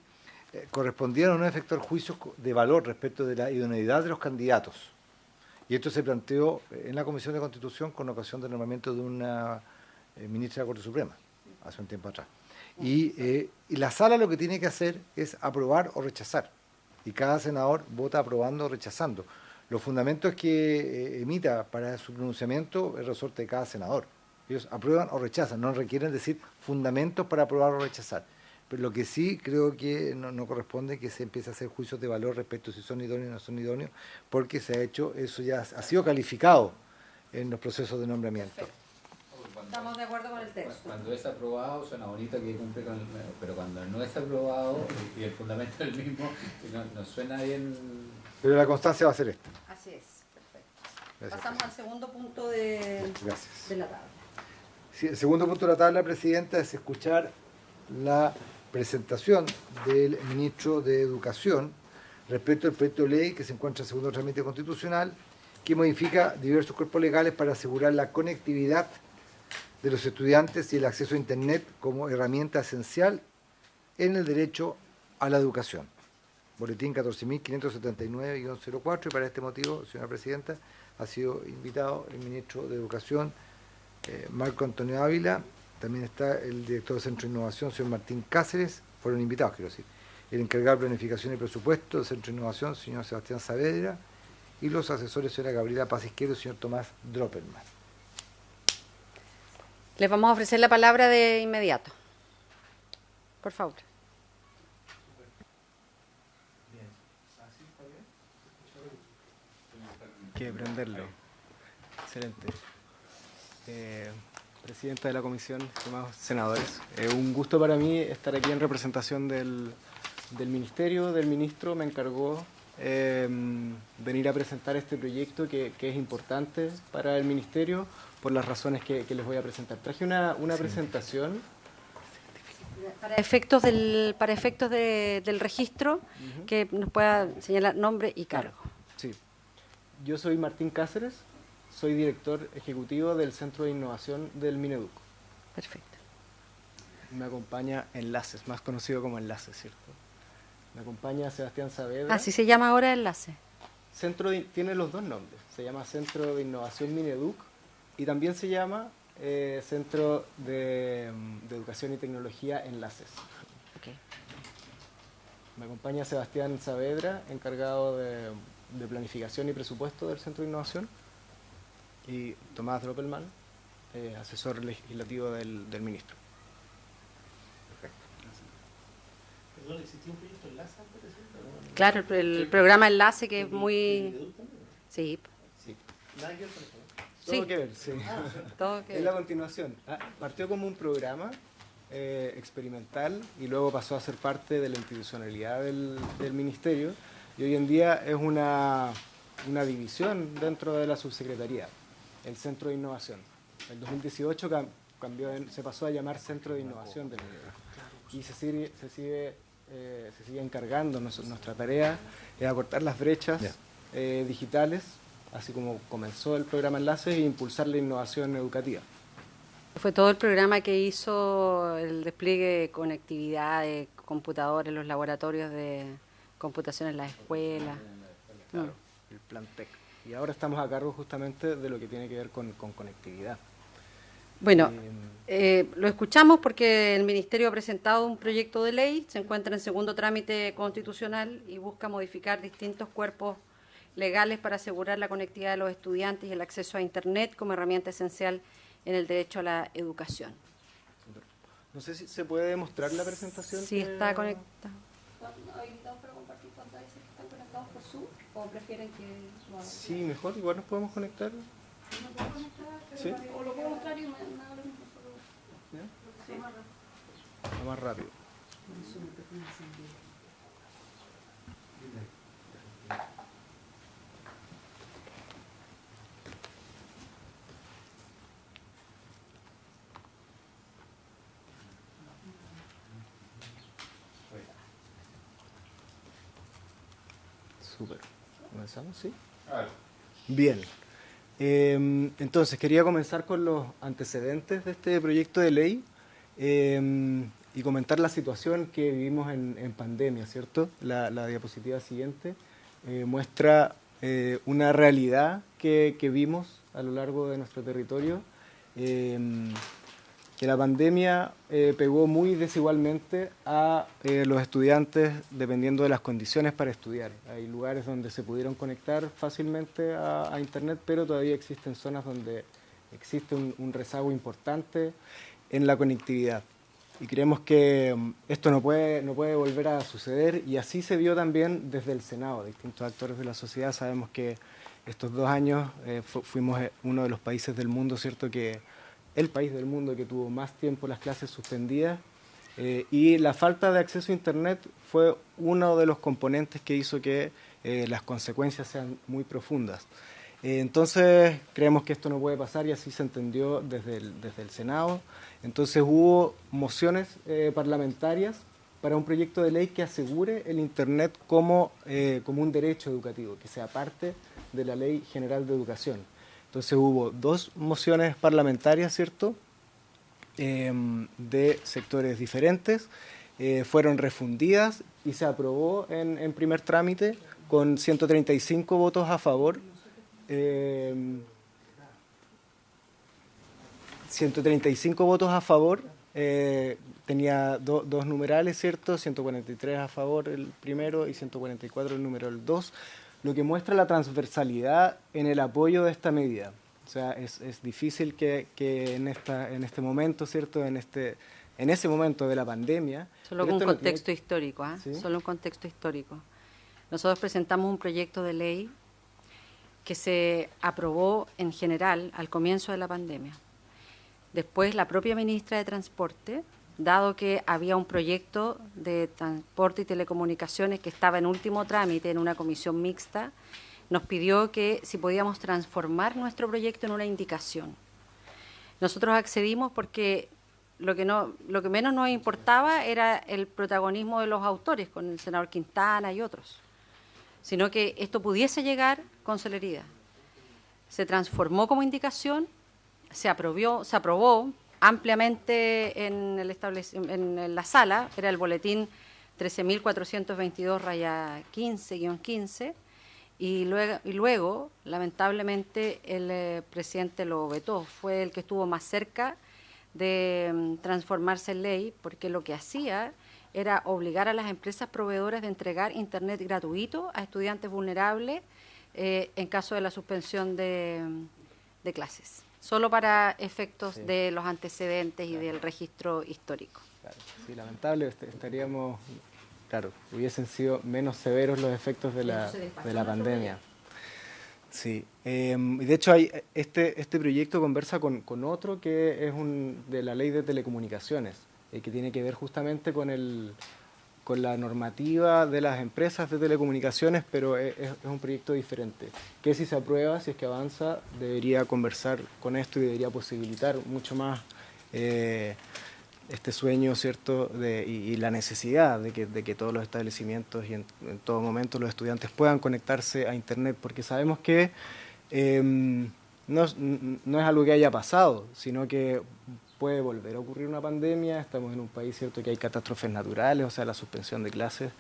correspondían o no efectuar juicios de valor respecto de la idoneidad de los candidatos. Y esto se planteó en la Comisión de Constitución con ocasión del nombramiento de una ministra de la Corte Suprema, hace un tiempo atrás. Y la sala lo que tiene que hacer es aprobar o rechazar. Y cada senador vota aprobando o rechazando. Los fundamentos que emita para su pronunciamiento es resorte de cada senador. Ellos aprueban o rechazan, no requieren decir fundamentos para aprobar o rechazar. Pero lo que sí creo que no corresponde que se empiece a hacer juicios de valor respecto a si son idóneos o no son idóneos, porque se ha hecho, eso ya ha sido calificado en los procesos de nombramiento. Perfecto. Estamos de acuerdo con el texto. Cuando es aprobado suena bonito que cumple con el... Pero cuando no es aprobado y el fundamento es el mismo, no suena bien... Pero la constancia va a ser esta. Así es, perfecto. Gracias, Pasamos al segundo punto de la tabla. Sí, el segundo punto de la tabla, Presidenta, es escuchar la presentación del ministro de Educación respecto al proyecto de ley que se encuentra en segundo trámite constitucional, que modifica diversos cuerpos legales para asegurar la conectividad de los estudiantes y el acceso a Internet como herramienta esencial en el derecho a la educación. Boletín 14.579-04, y para este motivo, señora Presidenta, ha sido invitado el ministro de Educación, Marco Antonio Ávila. También está el director del Centro de Innovación, señor Martín Cáceres, fueron invitados, quiero decir. El encargado de Planificación y Presupuesto del Centro de Innovación, señor Sebastián Saavedra, y los asesores, señora Gabriela Paz Izquierdo y señor Tomás Droppelman. Les vamos a ofrecer la palabra de inmediato. Por favor. Hay que prenderlo. Excelente. Presidenta de la Comisión, estimados senadores, un gusto para mí estar aquí en representación del Ministerio. Del ministro me encargó venir a presentar este proyecto que es importante para el Ministerio por las razones que les voy a presentar. Traje una presentación. Para efectos del registro, que nos pueda señalar nombre y cargo. Sí. Yo soy Martín Cáceres. Soy director ejecutivo del Centro de Innovación del Mineduc. Perfecto. Me acompaña Enlaces, más conocido como Enlaces, ¿cierto? Me acompaña Sebastián Saavedra. Así se llama ahora Enlace. Tiene los dos nombres. Se llama Centro de Innovación Mineduc y también se llama Centro de Educación y Tecnología Enlaces. Okay. Me acompaña Sebastián Saavedra, encargado de Planificación y Presupuesto del Centro de Innovación. Y Tomás Droppelman, asesor legislativo del ministro. Perfecto. Perdón, ¿existía un proyecto Enlace antes de eso? Claro, el programa Enlace, que es muy... Sí. Sí. Nada que ver con eso, ¿no? Sí. Todo que ver, sí. Todo que Es la continuación. Partió como un programa experimental y luego pasó a ser parte de la institucionalidad del ministerio y hoy en día es una división dentro de la subsecretaría, el Centro de Innovación. En 2018 se pasó a llamar Centro de Innovación del ministerio y se sigue encargando. Nuestra tarea es acortar las brechas digitales, así como comenzó el programa Enlaces, e impulsar la innovación educativa. Fue todo el programa que hizo el despliegue de conectividad de computadores, los laboratorios de computación en las escuelas. Claro, el Plan TEC. Y ahora estamos a cargo justamente de lo que tiene que ver con conectividad. Bueno, lo escuchamos porque el Ministerio ha presentado un proyecto de ley, se encuentra en segundo trámite constitucional y busca modificar distintos cuerpos legales para asegurar la conectividad de los estudiantes y el acceso a Internet como herramienta esencial en el derecho a la educación. No sé si se puede mostrar la presentación. Sí, está conectado. ¿Hay invitados para compartir pantallas que están conectados por Zoom o prefieren que lo hagan? Sí, mejor, igual nos podemos conectar. ¿No puedo conectar? ¿Sí? O lo puedo mostrar y me hago lo mismo. ¿Ya? Sí, más rápido. Va más rápido. Súper. ¿Comenzamos? ¿Sí? Bien. Entonces, quería comenzar con los antecedentes de este proyecto de ley y comentar la situación que vivimos en pandemia, ¿cierto? La diapositiva siguiente muestra una realidad que vimos a lo largo de nuestro territorio, que la pandemia pegó muy desigualmente a los estudiantes dependiendo de las condiciones para estudiar. Hay lugares donde se pudieron conectar fácilmente a Internet, pero todavía existen zonas donde existe un rezago importante en la conectividad. Y creemos que esto no puede volver a suceder, y así se vio también desde el Senado. Distintos actores de la sociedad sabemos que estos 2 años fuimos uno de los países del mundo, ¿cierto?, el país del mundo que tuvo más tiempo las clases suspendidas, y la falta de acceso a Internet fue uno de los componentes que hizo que las consecuencias sean muy profundas. Entonces creemos que esto no puede pasar y así se entendió desde el Senado. Entonces hubo mociones parlamentarias para un proyecto de ley que asegure el Internet como un derecho educativo, que sea parte de la Ley General de Educación. Entonces hubo 2 mociones parlamentarias, ¿cierto?, de sectores diferentes, fueron refundidas y se aprobó en primer trámite con 135 votos a favor. 135 votos a favor, tenía 2 numerales, ¿cierto?, 143 a favor el primero y 144 el número 2, lo que muestra la transversalidad en el apoyo de esta medida. O sea, es difícil que en este momento, ¿cierto?, en ese momento de la pandemia... Solo un contexto histórico, ¿eh? ¿Sí? Solo un contexto histórico. Nosotros presentamos un proyecto de ley que se aprobó en general al comienzo de la pandemia. Después la propia ministra de Transporte, dado que había un proyecto de transporte y telecomunicaciones que estaba en último trámite en una comisión mixta, nos pidió que si podíamos transformar nuestro proyecto en una indicación. Nosotros accedimos porque lo que menos nos importaba era el protagonismo de los autores, con el senador Quintana y otros, sino que esto pudiese llegar con celeridad. Se transformó como indicación, se aprobó ampliamente en la sala, era el boletín 13.422-15-15, y luego, lamentablemente, el presidente lo vetó. Fue el que estuvo más cerca de transformarse en ley, porque lo que hacía era obligar a las empresas proveedoras de entregar Internet gratuito a estudiantes vulnerables en caso de la suspensión de clases, solo para efectos de los antecedentes y del registro histórico. Claro, sí, lamentable, estaríamos... Claro, hubiesen sido menos severos los efectos de la pandemia. Sí, de hecho este proyecto conversa con otro que es de la ley de telecomunicaciones, que tiene que ver justamente con la normativa de las empresas de telecomunicaciones, pero es un proyecto diferente, que si se aprueba, si es que avanza, debería conversar con esto y debería posibilitar mucho más este sueño, ¿cierto?, y la necesidad de que todos los establecimientos y en todo momento los estudiantes puedan conectarse a Internet, porque sabemos que no es algo que haya pasado, sino que puede volver a ocurrir una pandemia. Estamos en un país, ¿cierto?, que hay catástrofes naturales, o sea, la suspensión de clases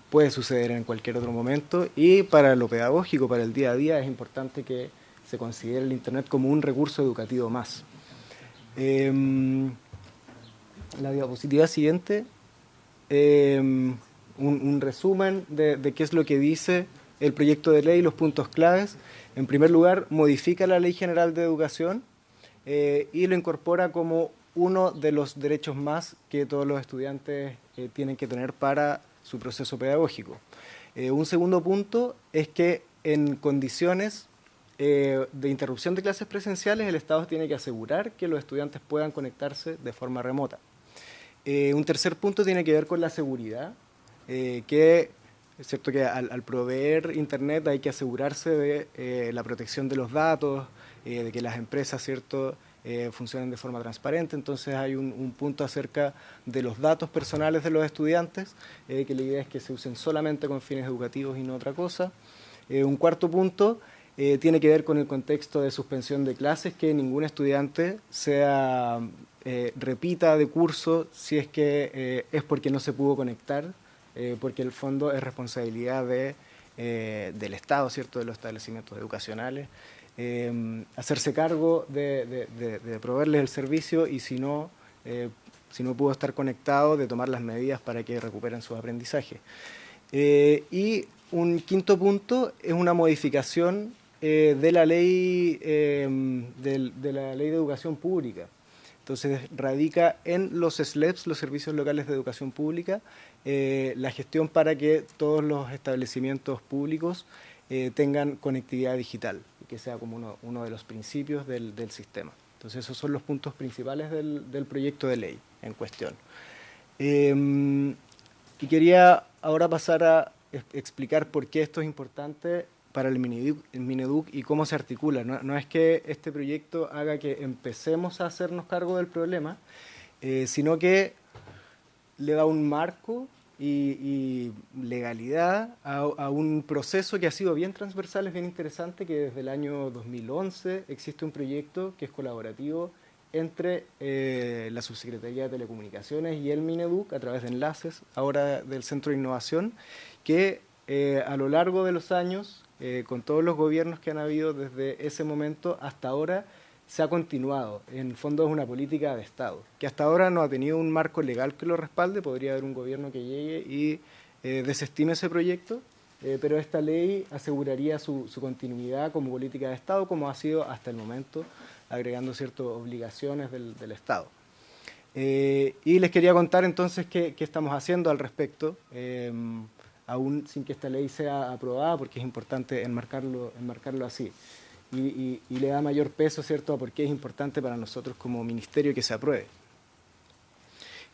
puede suceder en cualquier otro momento, y para lo pedagógico, para el día a día, es importante que se considere el Internet como un recurso educativo más. La diapositiva siguiente, un resumen de qué es lo que dice el proyecto de ley, los puntos claves. En primer lugar, modifica la Ley General de Educación y lo incorpora como uno de los derechos más que todos los estudiantes tienen que tener para su proceso pedagógico. Un segundo punto es que en condiciones de interrupción de clases presenciales, el Estado tiene que asegurar que los estudiantes puedan conectarse de forma remota. Un tercer punto tiene que ver con la seguridad, que es cierto que al proveer Internet hay que asegurarse de la protección de los datos, de que las empresas, ¿cierto?, funcionen de forma transparente. Entonces hay un punto acerca de los datos personales de los estudiantes, que la idea es que se usen solamente con fines educativos y no otra cosa. Un cuarto punto tiene que ver con el contexto de suspensión de clases, que ningún estudiante repita de curso si es que es porque no se pudo conectar, porque el fondo es responsabilidad del Estado, ¿cierto?, de los establecimientos educacionales, hacerse cargo de proveerles el servicio, y si no pudo estar conectado, de tomar las medidas para que recuperen sus aprendizajes. Y un quinto punto es una modificación de la ley de la Ley de Educación Pública. Entonces radica en los SLEPs, los Servicios Locales de Educación Pública, la gestión para que todos los establecimientos públicos tengan conectividad digital, y que sea como uno de los principios del sistema. Entonces esos son los puntos principales del proyecto de ley en cuestión. Y quería ahora pasar a explicar por qué esto es importante para el Mineduc y cómo se articula. No es que este proyecto haga que empecemos a hacernos cargo del problema, sino que le da un marco y legalidad a un proceso que ha sido bien transversal, es bien interesante, que desde el año 2011 existe un proyecto que es colaborativo entre la Subsecretaría de Telecomunicaciones y el Mineduc, a través de enlaces, ahora del Centro de Innovación, que a lo largo de los años, con todos los gobiernos que han habido desde ese momento hasta ahora, se ha continuado. En el fondo es una política de Estado, que hasta ahora no ha tenido un marco legal que lo respalde. Podría haber un gobierno que llegue y desestime ese proyecto, pero esta ley aseguraría su continuidad como política de Estado, como ha sido hasta el momento, agregando ciertas obligaciones del Estado. Y les quería contar entonces qué estamos haciendo al respecto, aún sin que esta ley sea aprobada, porque es importante enmarcarlo así. Y le da mayor peso, ¿cierto?, a por qué es importante para nosotros como ministerio que se apruebe.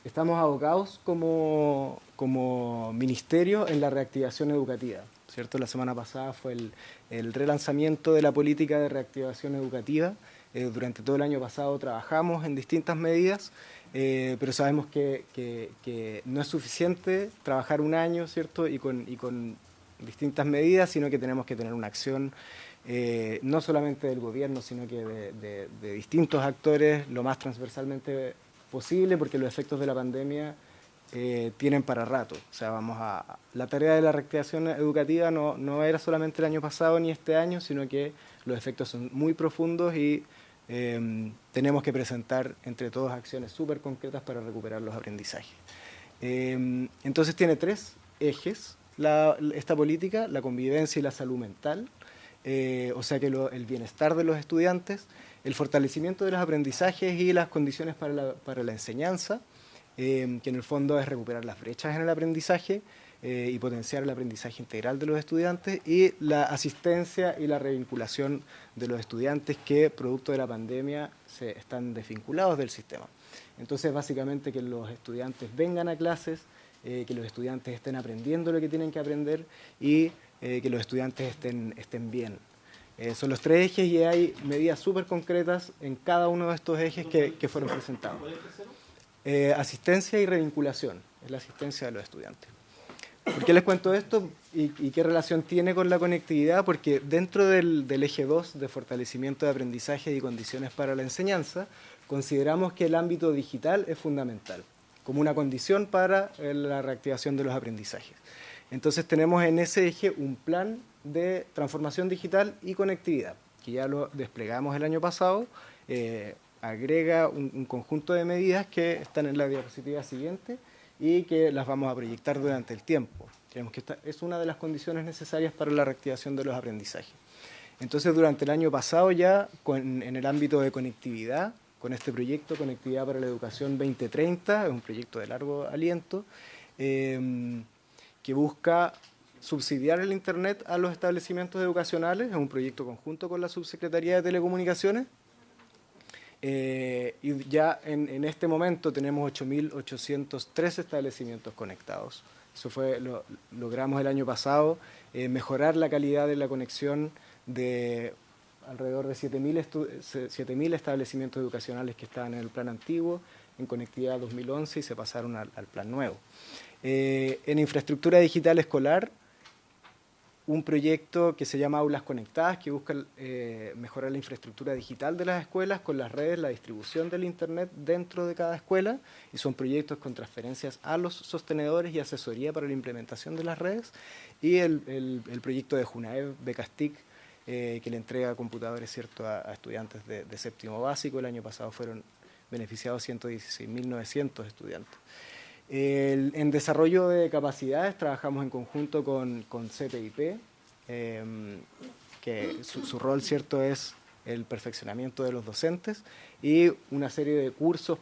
Estamos abocados como ministerio en la reactivación educativa, ¿cierto? La semana pasada fue el relanzamiento de la política de reactivación educativa. Durante todo el año pasado trabajamos en distintas medidas, pero sabemos que no es suficiente trabajar un año, ¿cierto?, y con distintas medidas, sino que tenemos que tener una acción no solamente del gobierno, sino que de distintos actores lo más transversalmente posible, porque los efectos de la pandemia tienen para rato. O sea, la tarea de la reactivación educativa no era solamente el año pasado ni este año, sino que los efectos son muy profundos y tenemos que presentar entre todos acciones súper concretas para recuperar los aprendizajes. Entonces tiene 3 ejes esta política: la convivencia y la salud mental, o sea que el bienestar de los estudiantes, el fortalecimiento de los aprendizajes y las condiciones para la enseñanza, que en el fondo es recuperar las brechas en el aprendizaje y potenciar el aprendizaje integral de los estudiantes, y la asistencia y la revinculación de los estudiantes que, producto de la pandemia, se están desvinculados del sistema. Entonces, básicamente, que los estudiantes vengan a clases, que los estudiantes estén aprendiendo lo que tienen que aprender y que los estudiantes estén bien. Son los 3 ejes y hay medidas súper concretas en cada uno de estos ejes que fueron presentados. Asistencia y revinculación, es la asistencia de los estudiantes. ¿Por qué les cuento esto y qué relación tiene con la conectividad? Porque dentro del eje 2 de fortalecimiento de aprendizaje y condiciones para la enseñanza, consideramos que el ámbito digital es fundamental, como una condición para la reactivación de los aprendizajes. Entonces tenemos en ese eje un plan de transformación digital y conectividad, que ya lo desplegamos el año pasado, agrega un conjunto de medidas que están en la diapositiva siguiente y que las vamos a proyectar durante el tiempo. Creemos que esta es una de las condiciones necesarias para la reactivación de los aprendizajes. Entonces, durante el año pasado ya, en el ámbito de conectividad, con este proyecto Conectividad para la Educación 2030, es un proyecto de largo aliento, que busca subsidiar el Internet a los establecimientos educacionales, es un proyecto conjunto con la Subsecretaría de Telecomunicaciones, y ya en este momento tenemos 8.803 establecimientos conectados. Eso logramos el año pasado, mejorar la calidad de la conexión de alrededor de 7.000 establecimientos educacionales que estaban en el plan antiguo, en conectividad 2011, y se pasaron al plan nuevo. En infraestructura digital escolar, un proyecto que se llama Aulas Conectadas, que busca mejorar la infraestructura digital de las escuelas con las redes, la distribución del Internet dentro de cada escuela, y son proyectos con transferencias a los sostenedores y asesoría para la implementación de las redes, y el proyecto de Junaev, Becas TIC, que le entrega computadores, ¿cierto?, a estudiantes de séptimo básico. El año pasado fueron beneficiados 116.900 estudiantes. En desarrollo de capacidades trabajamos en conjunto con CPIP, que su rol, ¿cierto?, es el perfeccionamiento de los docentes, y una serie de cursos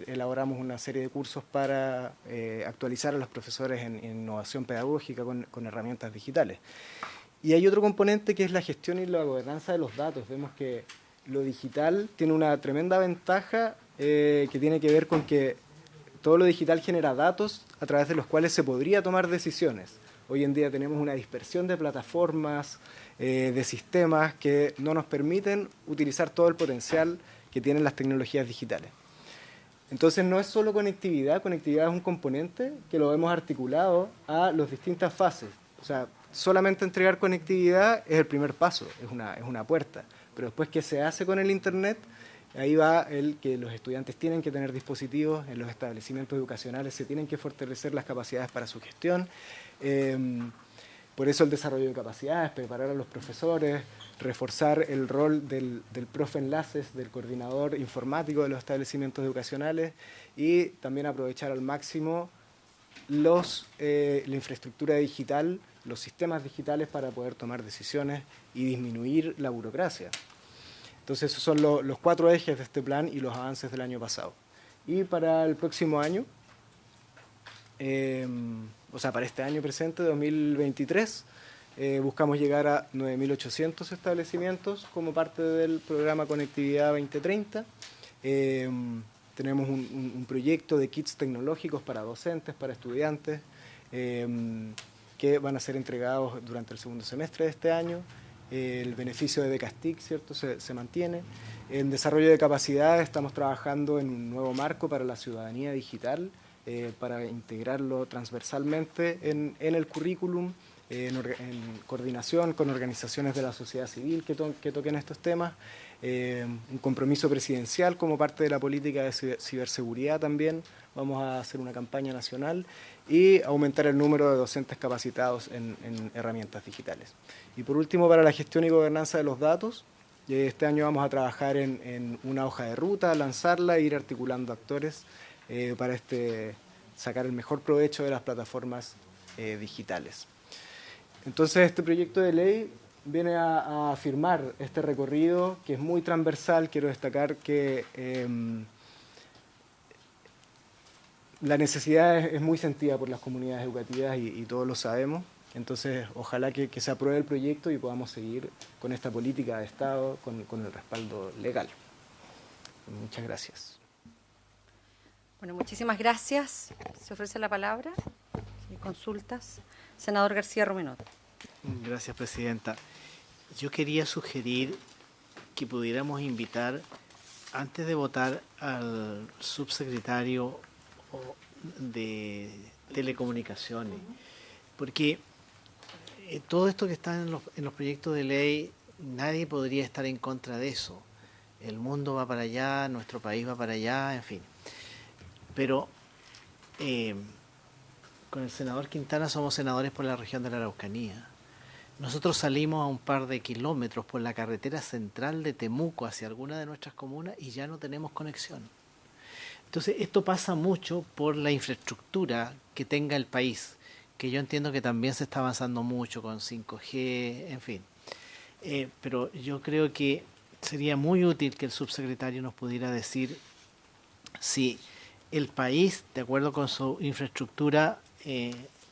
elaboramos una serie de cursos para actualizar a los profesores en innovación pedagógica con herramientas digitales. Y hay otro componente que es la gestión y la gobernanza de los datos. Vemos que lo digital tiene una tremenda ventaja que tiene que ver con que todo lo digital genera datos a través de los cuales se podría tomar decisiones. Hoy en día tenemos una dispersión de plataformas, de sistemas que no nos permiten utilizar todo el potencial que tienen las tecnologías digitales. Entonces no es solo conectividad es un componente que lo hemos articulado a las distintas fases. O sea, solamente entregar conectividad es el primer paso, es una puerta. Pero después, ¿qué se hace con el Internet? Ahí va el que los estudiantes tienen que tener dispositivos, en los establecimientos educacionales se tienen que fortalecer las capacidades para su gestión. Por eso el desarrollo de capacidades, preparar a los profesores, reforzar el rol del profe enlaces, del coordinador informático de los establecimientos educacionales, y también aprovechar al máximo la infraestructura digital, los sistemas digitales para poder tomar decisiones y disminuir la burocracia. Entonces esos son los 4 ejes de este plan y los avances del año pasado. Y para el próximo año, o sea, para este año presente, 2023, buscamos llegar a 9.800 establecimientos como parte del programa Conectividad 2030. Tenemos un proyecto de kits tecnológicos para docentes, para estudiantes, que van a ser entregados durante el segundo semestre de este año. El beneficio de Becas TIC, ¿cierto?, se mantiene. En desarrollo de capacidades estamos trabajando en un nuevo marco para la ciudadanía digital, para integrarlo transversalmente en el currículum, en coordinación con organizaciones de la sociedad civil que toquen estos temas. Un compromiso presidencial como parte de la política de ciberseguridad también. Vamos a hacer una campaña nacional y aumentar el número de docentes capacitados en herramientas digitales. Y por último, para la gestión y gobernanza de los datos, este año vamos a trabajar en una hoja de ruta, lanzarla e ir articulando actores para sacar el mejor provecho de las plataformas digitales. Entonces, este proyecto de ley viene a afirmar este recorrido que es muy transversal. Quiero destacar que la necesidad es muy sentida por las comunidades educativas y todos lo sabemos. Entonces, ojalá que se apruebe el proyecto y podamos seguir con esta política de Estado, con el respaldo legal. Muchas gracias. Bueno, muchísimas gracias. Se ofrece la palabra. Consultas. Senador García Ruminot. Gracias, presidenta. Yo quería sugerir que pudiéramos invitar, antes de votar, al subsecretario de Telecomunicaciones, porque todo esto que está en los proyectos de ley, nadie podría estar en contra de eso. El mundo va para allá, nuestro país va para allá, en fin. Pero con el senador Quintana somos senadores por la región de la Araucanía. Nosotros salimos a un par de kilómetros por la carretera central de Temuco hacia alguna de nuestras comunas y ya no tenemos conexión. Entonces, esto pasa mucho por la infraestructura que tenga el país, que yo entiendo que también se está avanzando mucho con 5G, en fin. Pero yo creo que sería muy útil que el subsecretario nos pudiera decir si el país, de acuerdo con su infraestructura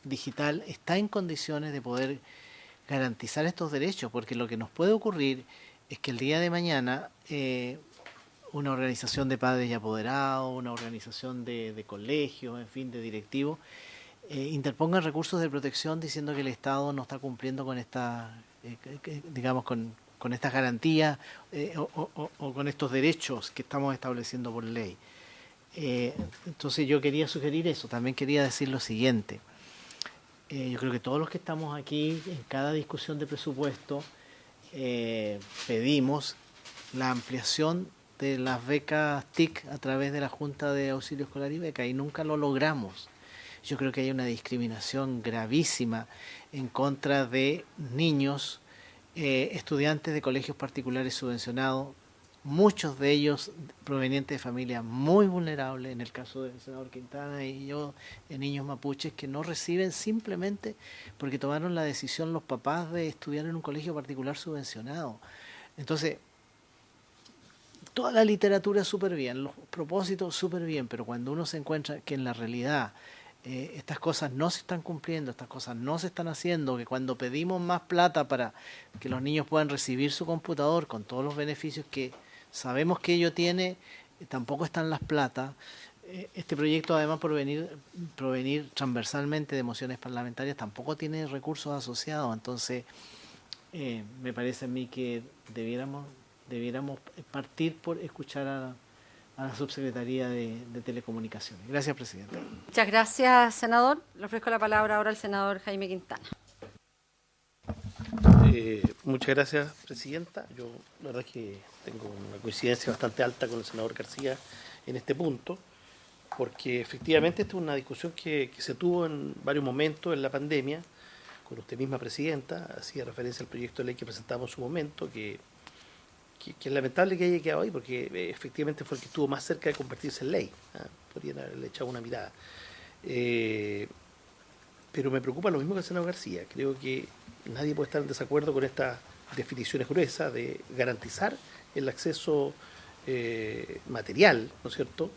digital, está en condiciones de poder garantizar estos derechos, porque lo que nos puede ocurrir es que el día de mañana una organización de padres y apoderados, una organización de colegios, en fin, de directivos, interpongan recursos de protección diciendo que el Estado no está cumpliendo con esta, digamos, con estas garantías o con estos derechos que estamos estableciendo por ley. Entonces yo quería sugerir eso. También quería decir lo siguiente. Yo creo que todos los que estamos aquí en cada discusión de presupuesto pedimos la ampliación de las becas TIC a través de la Junta de Auxilio Escolar y Beca, y nunca lo logramos. Yo creo que hay una discriminación gravísima en contra de niños, estudiantes de colegios particulares subvencionados, muchos de ellos provenientes de familias muy vulnerables, en el caso del senador Quintana y yo, niños mapuches que no reciben simplemente porque tomaron la decisión los papás de estudiar en un colegio particular subvencionado. Entonces, toda la literatura súper bien, los propósitos súper bien, pero cuando uno se encuentra que en la realidad estas cosas no se están cumpliendo, estas cosas no se están haciendo, que cuando pedimos más plata para que los niños puedan recibir su computador con todos los beneficios que sabemos que ello tiene, tampoco están las plata. Este proyecto, además, por provenir transversalmente de mociones parlamentarias, tampoco tiene recursos asociados. Entonces, me parece a mí que debiéramos partir por escuchar a la Subsecretaría de Telecomunicaciones. Gracias, presidente. Muchas gracias, senador. Le ofrezco la palabra ahora al senador Jaime Quintana. Muchas gracias, presidenta. Yo, la verdad es que tengo una coincidencia bastante alta con el senador García en este punto, porque efectivamente esta es una discusión que se tuvo en varios momentos en la pandemia, con usted misma, presidenta, hacía referencia al proyecto de ley que presentamos en su momento, que es lamentable que haya quedado ahí, porque efectivamente fue el que estuvo más cerca de convertirse en ley. Podrían haberle echado una mirada. Pero me preocupa lo mismo que el senador García. Creo que nadie puede estar en desacuerdo con estas definiciones gruesas de garantizar el acceso material, ¿no es cierto?,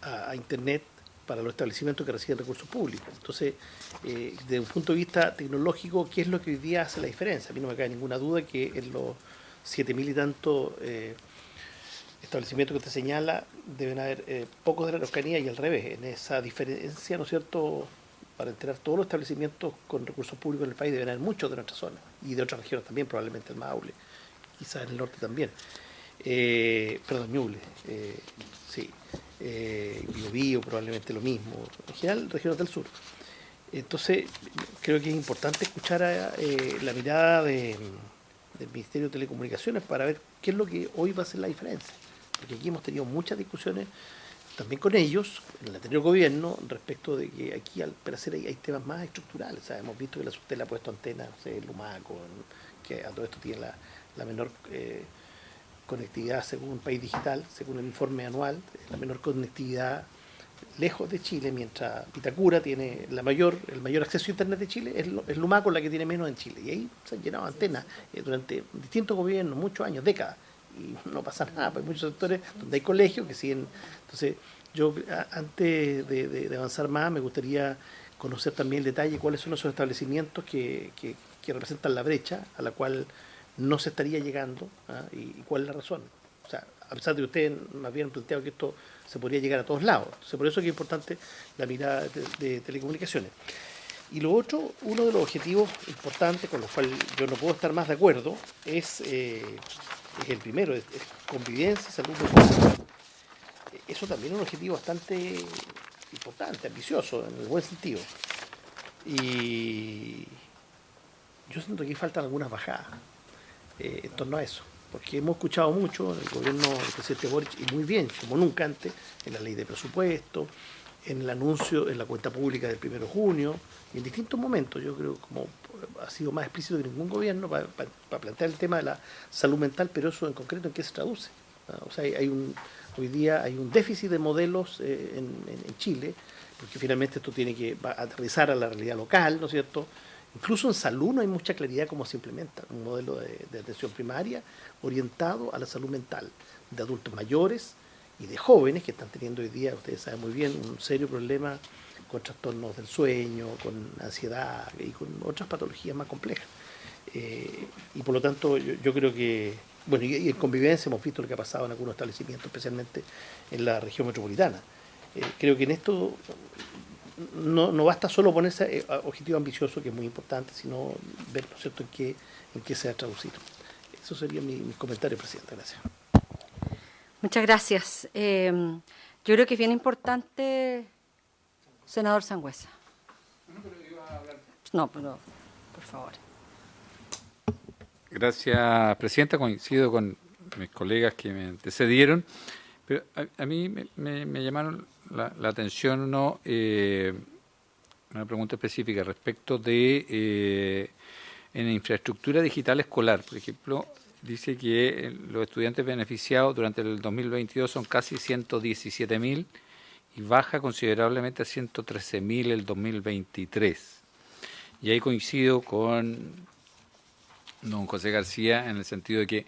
a Internet para los establecimientos que reciben recursos públicos. Entonces, desde un punto de vista tecnológico, ¿qué es lo que hoy día hace la diferencia? A mí no me cabe ninguna duda que en los 7.000 y tantos establecimientos que usted señala, deben haber pocos de la Araucanía y al revés. En esa diferencia, ¿no es cierto?, para enterar todos los establecimientos con recursos públicos en el país, deben haber muchos de nuestra zona y de otras regiones también, probablemente el Maule, quizás en el norte también. Ñuble, sí. Biobío, probablemente lo mismo, en general regiones del sur. Entonces, creo que es importante escuchar la mirada del Ministerio de Telecomunicaciones para ver qué es lo que hoy va a ser la diferencia, porque aquí hemos tenido muchas discusiones también con ellos, en el anterior gobierno, respecto de que aquí al parecer hay temas más estructurales. O sea, hemos visto que la Subtel ha puesto antenas, el Lumaco, que a todo esto tiene la menor conectividad según un país digital, según el informe anual, la menor conectividad lejos de Chile, mientras Vitacura tiene el mayor acceso a Internet de Chile, es Lumaco la que tiene menos en Chile. Y ahí se han llenado antenas durante distintos gobiernos, muchos años, décadas, y no pasa nada, pues hay muchos sectores donde hay colegios que siguen. Entonces, Yo, antes de avanzar más, me gustaría conocer también el detalle cuáles son esos establecimientos que representan la brecha a la cual no se estaría llegando, y cuál es la razón. O sea, a pesar de que ustedes me habían planteado que esto se podría llegar a todos lados. Entonces, por eso es que es importante la mirada de telecomunicaciones. Y lo otro, uno de los objetivos importantes con los cuales yo no puedo estar más de acuerdo es el primero, es convivencia y salud mental. Eso también es un objetivo bastante importante, ambicioso, en el buen sentido. Y yo siento que aquí faltan algunas bajadas en torno a eso, porque hemos escuchado mucho en el gobierno del presidente Boric, y muy bien, como nunca antes, en la ley de presupuesto, en el anuncio, en la cuenta pública del 1 de junio, y en distintos momentos. Yo creo como ha sido más explícito que ningún gobierno para plantear el tema de la salud mental, pero eso en concreto, ¿en qué se traduce? O sea, hoy día hay un déficit de modelos en Chile, porque finalmente esto tiene que aterrizar a la realidad local, ¿no es cierto? Incluso en salud no hay mucha claridad cómo se implementa un modelo de atención primaria orientado a la salud mental de adultos mayores y de jóvenes que están teniendo hoy día, ustedes saben muy bien, un serio problema con trastornos del sueño, con ansiedad y con otras patologías más complejas. Y por lo tanto yo creo que, bueno, y en convivencia hemos visto lo que ha pasado en algunos establecimientos, especialmente en la región metropolitana. Creo que en esto no basta solo ponerse objetivo ambicioso, que es muy importante, sino ver, ¿no es cierto?, en qué se ha traducido. Eso sería mi comentario, Presidenta. Gracias. Muchas gracias. Yo creo que es bien importante, senador Sangüesa. No, pero por favor. Gracias, Presidenta. Coincido con mis colegas que me antecedieron, pero a mí me llamaron la atención una pregunta específica respecto de en infraestructura digital escolar. Por ejemplo, dice que los estudiantes beneficiados durante el 2022 son casi 117.000 y baja considerablemente a 113.000 el 2023. Y ahí coincido con don José García en el sentido de que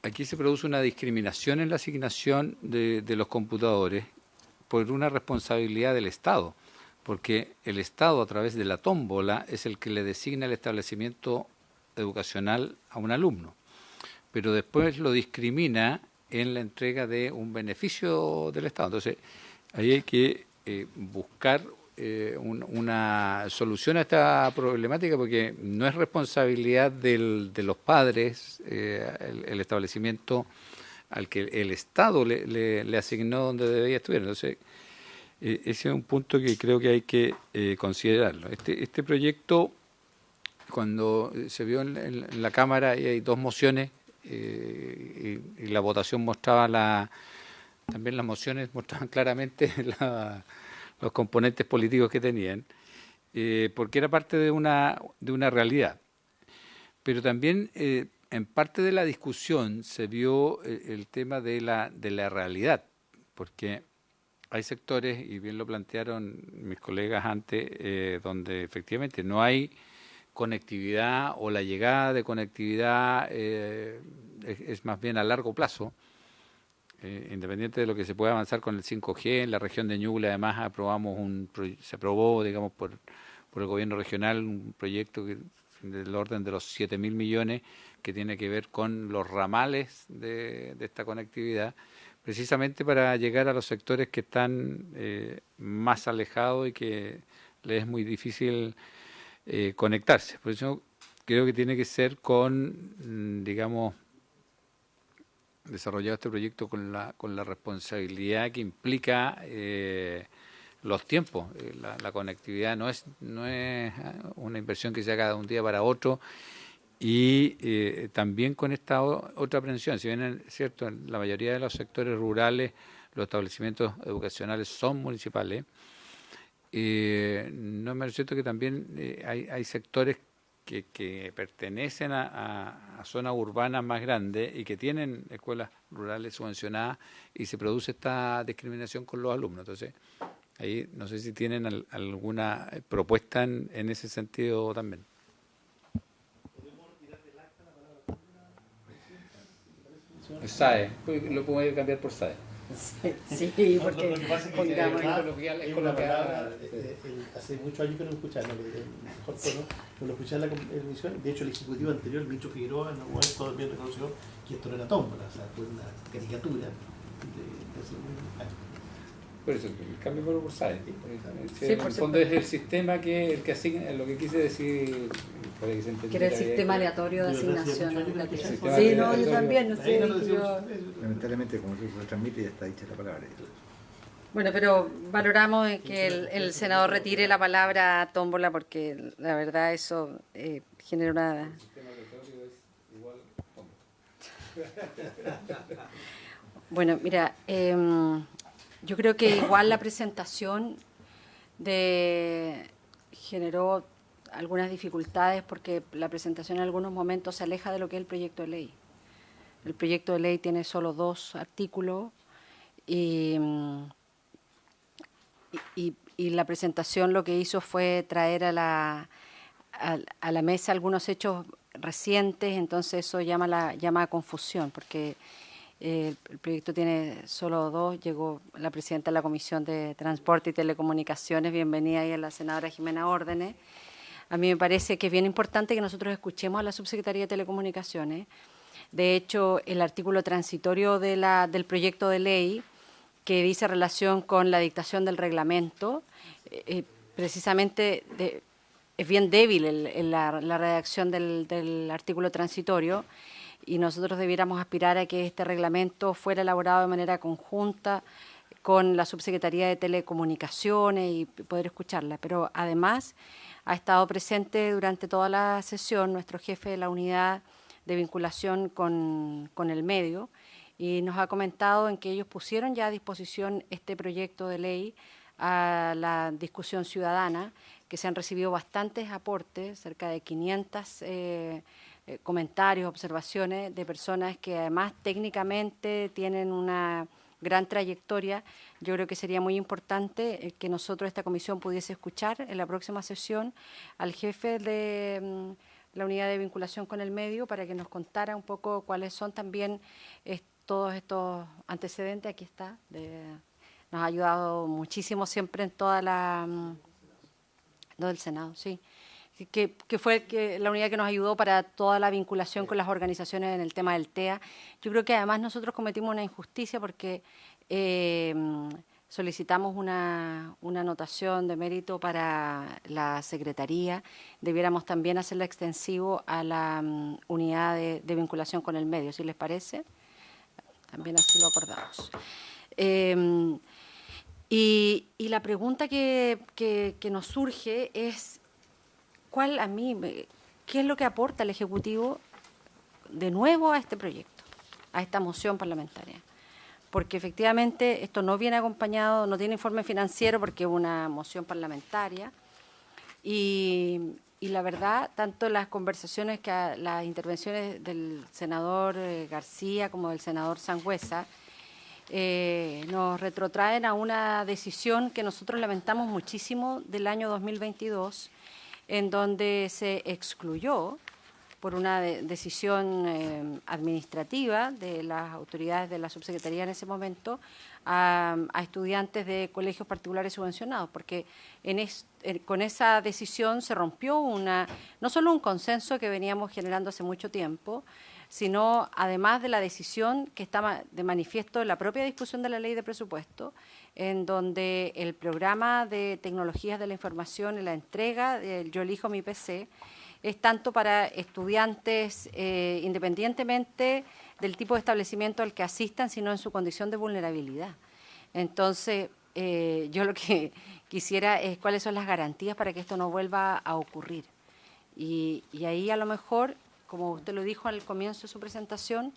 aquí se produce una discriminación en la asignación de los computadores por una responsabilidad del Estado, porque el Estado, a través de la tómbola, es el que le designa el establecimiento educacional a un alumno, pero después lo discrimina en la entrega de un beneficio del Estado. Entonces, ahí hay que buscar una solución a esta problemática, porque no es responsabilidad de los padres el establecimiento al que el Estado le asignó donde debía estudiar. Entonces, ese es un punto que creo que hay que considerarlo. Este proyecto, cuando se vio en la Cámara, hay dos mociones y la votación mostraba también las mociones mostraban claramente los componentes políticos que tenían, porque era parte de una realidad. Pero también en parte de la discusión se vio el tema de la realidad, porque hay sectores, y bien lo plantearon mis colegas antes, donde efectivamente no hay conectividad, o la llegada de conectividad es más bien a largo plazo, independiente de lo que se pueda avanzar con el 5G. En la región de Ñuble, además, se aprobó, digamos, por el gobierno regional un proyecto del orden de los 7.000 millones que tiene que ver con los ramales de esta conectividad, precisamente para llegar a los sectores que están más alejados y que les es muy difícil conectarse. Por eso creo que tiene que ser digamos, desarrollado este proyecto con la responsabilidad que implica los tiempos. La conectividad no es una inversión que se haga de un día para otro, y también con esta otra aprensión. Si bien es cierto, en la mayoría de los sectores rurales los establecimientos educacionales son municipales, no es menos cierto que también hay sectores que pertenecen a zonas urbanas más grandes y que tienen escuelas rurales subvencionadas, y se produce esta discriminación con los alumnos. Entonces, ahí no sé si tienen alguna propuesta en ese sentido también. El SAE, lo puedo cambiar por SAE. Sí, porque lo que pasa es que pongamos es una palabra, hace muchos años que no lo escuchaba, mejor tono, no lo escuchaba en la emisión. De hecho, el ejecutivo anterior, el ministro Figueroa, en algún momento también reconoció que esto no era tómbola, o sea, fue una caricatura de hace un año. Por eso, el cambio por Bursay. Sí, En por el fondo supuesto. es el sistema que asigna, lo que quise decir, para que se entendiera. Que era el sistema que- aleatorio de asignación educativa. Sistema Sí, no, yo aleatorio. también, no sé. Ahí no lo que decimos. yo- Lamentablemente, como se transmite, ya está dicha la palabra. Bueno, pero valoramos que el senador retire la palabra tómbola porque la verdad eso genera una... El sistema aleatorio es igual Bueno, mira, yo creo que igual la presentación generó algunas dificultades porque la presentación en algunos momentos se aleja de lo que es el proyecto de ley. El proyecto de ley tiene solo 2 artículos y la presentación lo que hizo fue traer a la mesa algunos hechos recientes, entonces eso llama a confusión, porque el proyecto tiene solo 2, llegó la presidenta de la Comisión de Transporte y Telecomunicaciones, bienvenida ahí a la senadora Jimena Órdenes. A mí me parece que es bien importante que nosotros escuchemos a la Subsecretaría de Telecomunicaciones. De hecho, el artículo transitorio del proyecto de ley que dice relación con la dictación del reglamento, precisamente es bien débil la redacción del artículo transitorio y nosotros debiéramos aspirar a que este reglamento fuera elaborado de manera conjunta con la Subsecretaría de Telecomunicaciones y poder escucharla. Pero además ha estado presente durante toda la sesión nuestro jefe de la unidad de vinculación con el medio, y nos ha comentado en que ellos pusieron ya a disposición este proyecto de ley a la discusión ciudadana, que se han recibido bastantes aportes, cerca de 500 comentarios, observaciones de personas que además técnicamente tienen una gran trayectoria. Yo creo que sería muy importante que nosotros, esta comisión, pudiese escuchar en la próxima sesión al jefe de la unidad de vinculación con el medio para que nos contara un poco cuáles son también todos estos antecedentes. Aquí está, nos ha ayudado muchísimo siempre en toda no del Senado, sí, que fue la unidad que nos ayudó para toda la vinculación con las organizaciones en el tema del TEA. Yo creo que además nosotros cometimos una injusticia porque solicitamos una anotación de mérito para la Secretaría, debiéramos también hacerla extensivo a la unidad de vinculación con el medio, ¿sí les parece? También así lo acordamos. Y la pregunta que nos surge es, ¿qué es lo que aporta el Ejecutivo de nuevo a este proyecto, a esta moción parlamentaria? Porque efectivamente esto no viene acompañado, no tiene informe financiero porque es una moción parlamentaria, y la verdad, tanto las conversaciones, las intervenciones del senador García como del senador Sangüesa nos retrotraen a una decisión que nosotros lamentamos muchísimo del año 2022, en donde se excluyó por una decisión administrativa de las autoridades de la subsecretaría en ese momento a estudiantes de colegios particulares subvencionados, porque con esa decisión se rompió no solo un consenso que veníamos generando hace mucho tiempo, sino además de la decisión que estaba de manifiesto en la propia discusión de la ley de presupuesto, en donde el programa de tecnologías de la información y la entrega del Yo Elijo Mi PC es tanto para estudiantes independientemente del tipo de establecimiento al que asistan, sino en su condición de vulnerabilidad. Entonces, yo lo que quisiera es cuáles son las garantías para que esto no vuelva a ocurrir. Y ahí a lo mejor, como usted lo dijo al comienzo de su presentación,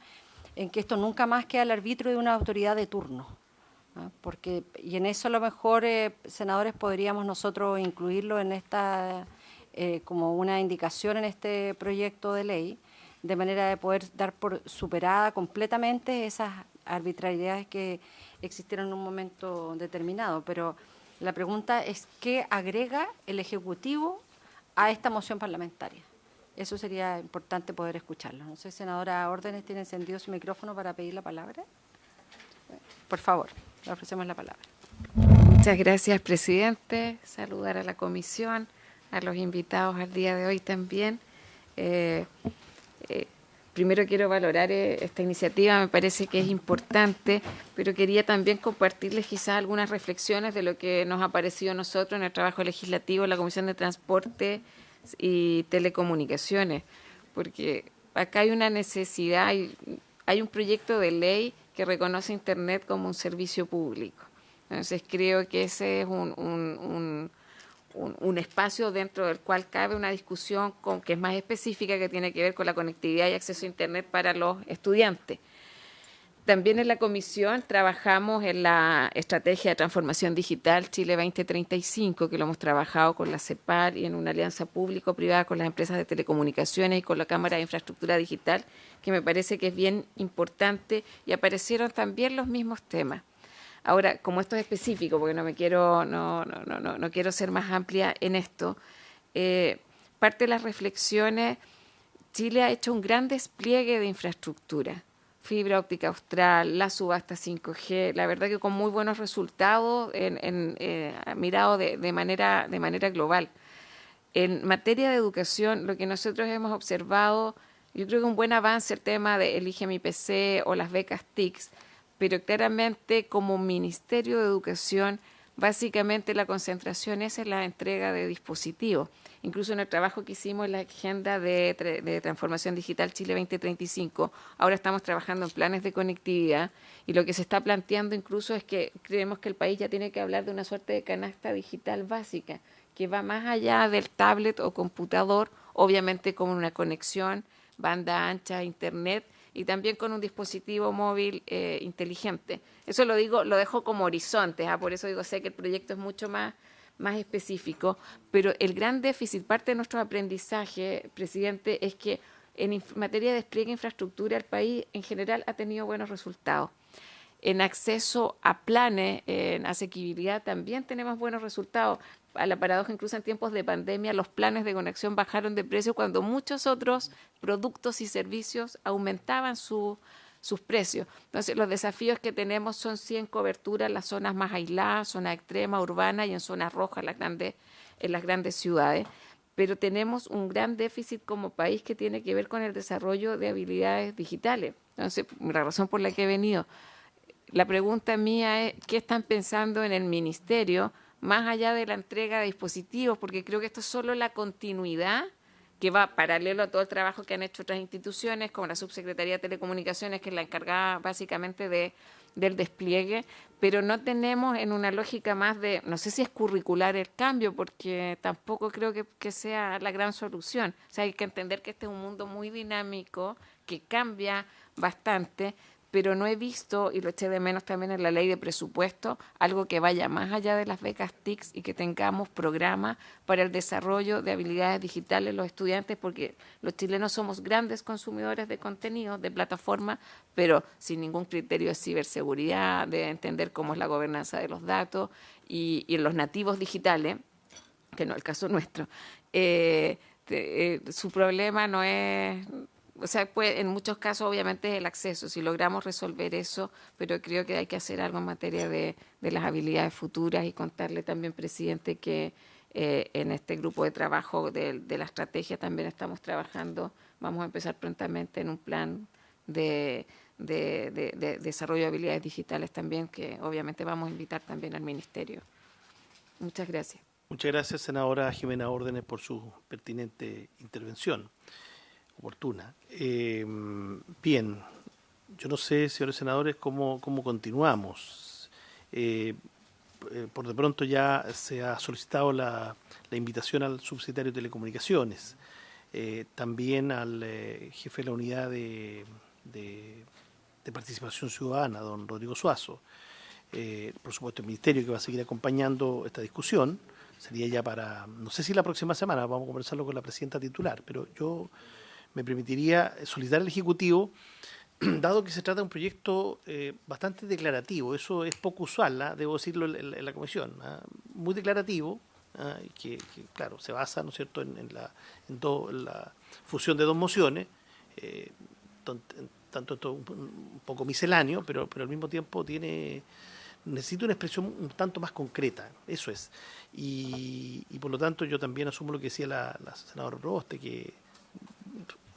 en que esto nunca más queda al arbitrio de una autoridad de turno, ¿no? Y en eso a lo mejor, senadores, podríamos nosotros incluirlo en esta, como una indicación en este proyecto de ley, de manera de poder dar por superada completamente esas arbitrariedades que existieron en un momento determinado. Pero la pregunta es, ¿qué agrega el Ejecutivo a esta moción parlamentaria? Eso sería importante poder escucharlo. No sé, senadora Órdenes, ¿tiene encendido su micrófono para pedir la palabra? Por favor, le ofrecemos la palabra. Muchas gracias, presidente. Saludar a la comisión, a los invitados al día de hoy también. Primero quiero valorar esta iniciativa, me parece que es importante, pero quería también compartirles quizás algunas reflexiones de lo que nos ha parecido a nosotros en el trabajo legislativo en la Comisión de Transporte y Telecomunicaciones, porque acá hay una necesidad, hay un proyecto de ley que reconoce Internet como un servicio público. Entonces creo que ese es un espacio dentro del cual cabe una discusión que es más específica, que tiene que ver con la conectividad y acceso a Internet para los estudiantes. También en la comisión trabajamos en la estrategia de transformación digital Chile 2035, que lo hemos trabajado con la CEPAL y en una alianza público-privada con las empresas de telecomunicaciones y con la Cámara de Infraestructura Digital, que me parece que es bien importante, y aparecieron también los mismos temas. Ahora, como esto es específico, porque no quiero ser más amplia en esto, parte de las reflexiones, Chile ha hecho un gran despliegue de infraestructura, fibra óptica austral, la subasta 5G, la verdad que con muy buenos resultados mirado de manera global. En materia de educación, lo que nosotros hemos observado, yo creo que un buen avance el tema de Elige mi PC o las becas TICS, pero claramente como Ministerio de Educación, básicamente la concentración es en la entrega de dispositivos. Incluso en el trabajo que hicimos en la agenda de transformación digital Chile 2035, ahora estamos trabajando en planes de conectividad, y lo que se está planteando incluso es que creemos que el país ya tiene que hablar de una suerte de canasta digital básica, que va más allá del tablet o computador, obviamente con una conexión, banda ancha, internet, y también con un dispositivo móvil inteligente. Eso lo dejo como horizonte, por eso digo, sé que el proyecto es mucho más específico, pero el gran déficit, parte de nuestro aprendizaje, presidente, es que en materia de despliegue de infraestructura el país en general ha tenido buenos resultados. En acceso a planes, en asequibilidad también tenemos buenos resultados. A la paradoja, incluso en tiempos de pandemia, los planes de conexión bajaron de precio cuando muchos otros productos y servicios aumentaban sus precios. Entonces, los desafíos que tenemos son sí en cobertura en las zonas más aisladas, zona extrema, urbana, y en zonas rojas en las grandes ciudades. Pero tenemos un gran déficit como país que tiene que ver con el desarrollo de habilidades digitales. Entonces, la razón por la que he venido. La pregunta mía es, ¿qué están pensando en el ministerio, más allá de la entrega de dispositivos? Porque creo que esto es solo la continuidad que va paralelo a todo el trabajo que han hecho otras instituciones, como la Subsecretaría de Telecomunicaciones, que es la encargada básicamente del despliegue, pero no tenemos en una lógica más de, no sé si es curricular el cambio, porque tampoco creo que sea la gran solución. O sea, hay que entender que este es un mundo muy dinámico, que cambia bastante, pero no he visto, y lo eché de menos también en la ley de presupuesto, algo que vaya más allá de las becas TICS y que tengamos programas para el desarrollo de habilidades digitales de los estudiantes, porque los chilenos somos grandes consumidores de contenido, de plataformas, pero sin ningún criterio de ciberseguridad, de entender cómo es la gobernanza de los datos, y en los nativos digitales, que no es el caso nuestro, su problema no es... O sea, en muchos casos obviamente es el acceso, si logramos resolver eso, pero creo que hay que hacer algo en materia de las habilidades futuras, y contarle también, presidente, que en este grupo de trabajo de la estrategia también estamos trabajando, vamos a empezar prontamente en un plan de desarrollo de habilidades digitales también, que obviamente vamos a invitar también al Ministerio. Muchas gracias. Muchas gracias, senadora Jimena Órdenes, por su pertinente intervención. Oportuna. Bien, yo no sé, señores senadores, cómo continuamos. Por de pronto ya se ha solicitado la invitación al subsecretario de Telecomunicaciones, también al jefe de la unidad de participación ciudadana, don Rodrigo Suazo. Por supuesto, el Ministerio, que va a seguir acompañando esta discusión. Sería ya para, no sé si la próxima semana, vamos a conversarlo con la presidenta titular, pero yo me permitiría solicitar al Ejecutivo, dado que se trata de un proyecto bastante declarativo, eso es poco usual, debo decirlo en la comisión, muy declarativo, que claro, se basa, ¿no es cierto?, en la fusión de dos mociones, tanto esto un poco misceláneo, pero al mismo tiempo necesita una expresión un tanto más concreta, eso es. Y por lo tanto yo también asumo lo que decía la senadora Proboste, que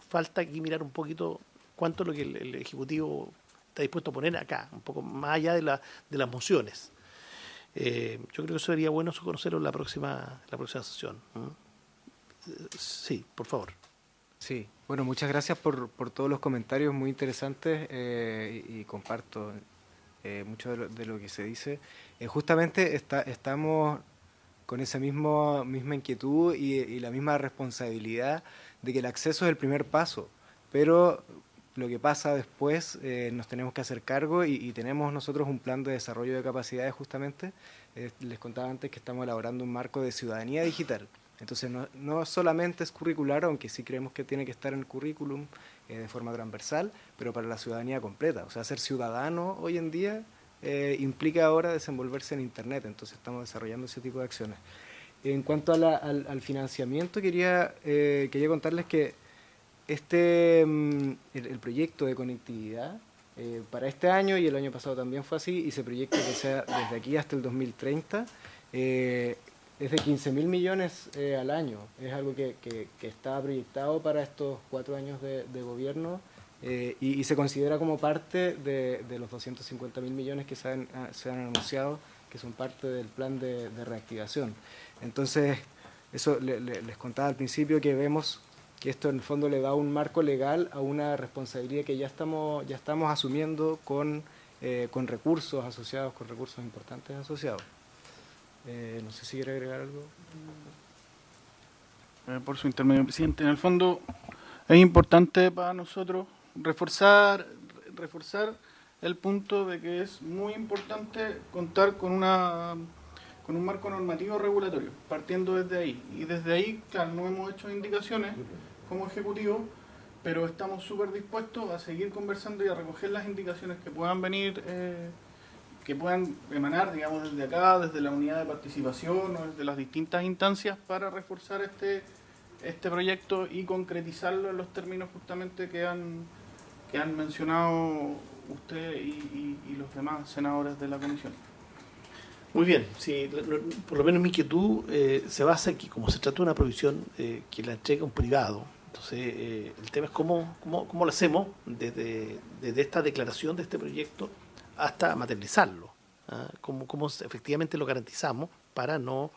falta aquí mirar un poquito cuánto es lo que el Ejecutivo está dispuesto a poner acá, un poco más allá de las mociones. Yo creo que eso sería bueno conocerlo en la próxima sesión. Sí, por favor. Sí, bueno, muchas gracias por todos los comentarios muy interesantes y comparto mucho de lo que se dice. Justamente estamos con esa misma inquietud y la misma responsabilidad de que el acceso es el primer paso, pero lo que pasa después nos tenemos que hacer cargo y tenemos nosotros un plan de desarrollo de capacidades justamente. Les contaba antes que estamos elaborando un marco de ciudadanía digital. Entonces no solamente es curricular, aunque sí creemos que tiene que estar en el currículum de forma transversal, pero para la ciudadanía completa. O sea, ser ciudadano hoy en día implica ahora desenvolverse en Internet, entonces estamos desarrollando ese tipo de acciones. En cuanto al financiamiento, quería contarles que el proyecto de conectividad para este año y el año pasado también fue así, y se proyecta que sea desde aquí hasta el 2030, es de 15.000 millones al año. Es algo que está proyectado para estos 4 años de gobierno y se considera como parte de los 250.000 millones que se han anunciado, que son parte del plan de reactivación. Entonces, eso les contaba al principio, que vemos que esto en el fondo le da un marco legal a una responsabilidad que ya estamos asumiendo con recursos asociados, con recursos importantes asociados. No sé si quiere agregar algo. Por su intermedio, presidente. En el fondo es importante para nosotros reforzar el punto de que es muy importante contar con un marco normativo regulatorio, partiendo desde ahí. Y desde ahí, claro, no hemos hecho indicaciones como Ejecutivo, pero estamos súper dispuestos a seguir conversando y a recoger las indicaciones que puedan venir, que puedan emanar, digamos, desde acá, desde la unidad de participación o desde las distintas instancias, para reforzar este proyecto y concretizarlo en los términos justamente que han mencionado usted y los demás senadores de la comisión. Muy bien, sí, por lo menos mi inquietud se basa en que, como se trata de una provisión que la entrega un privado, entonces el tema es cómo lo hacemos desde esta declaración de este proyecto hasta materializarlo, cómo efectivamente lo garantizamos para no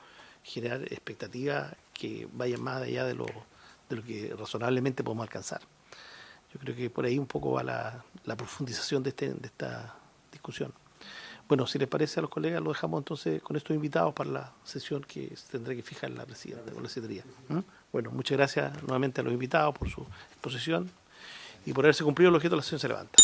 generar expectativas que vayan más allá de lo que razonablemente podemos alcanzar. Yo creo que por ahí un poco va la profundización de esta discusión. Bueno, si les parece a los colegas, lo dejamos entonces con estos invitados para la sesión que se tendrá que fijar la presidenta o la secretaría. Bueno, muchas gracias nuevamente a los invitados por su exposición y por haberse cumplido el objeto de la sesión. Se levanta.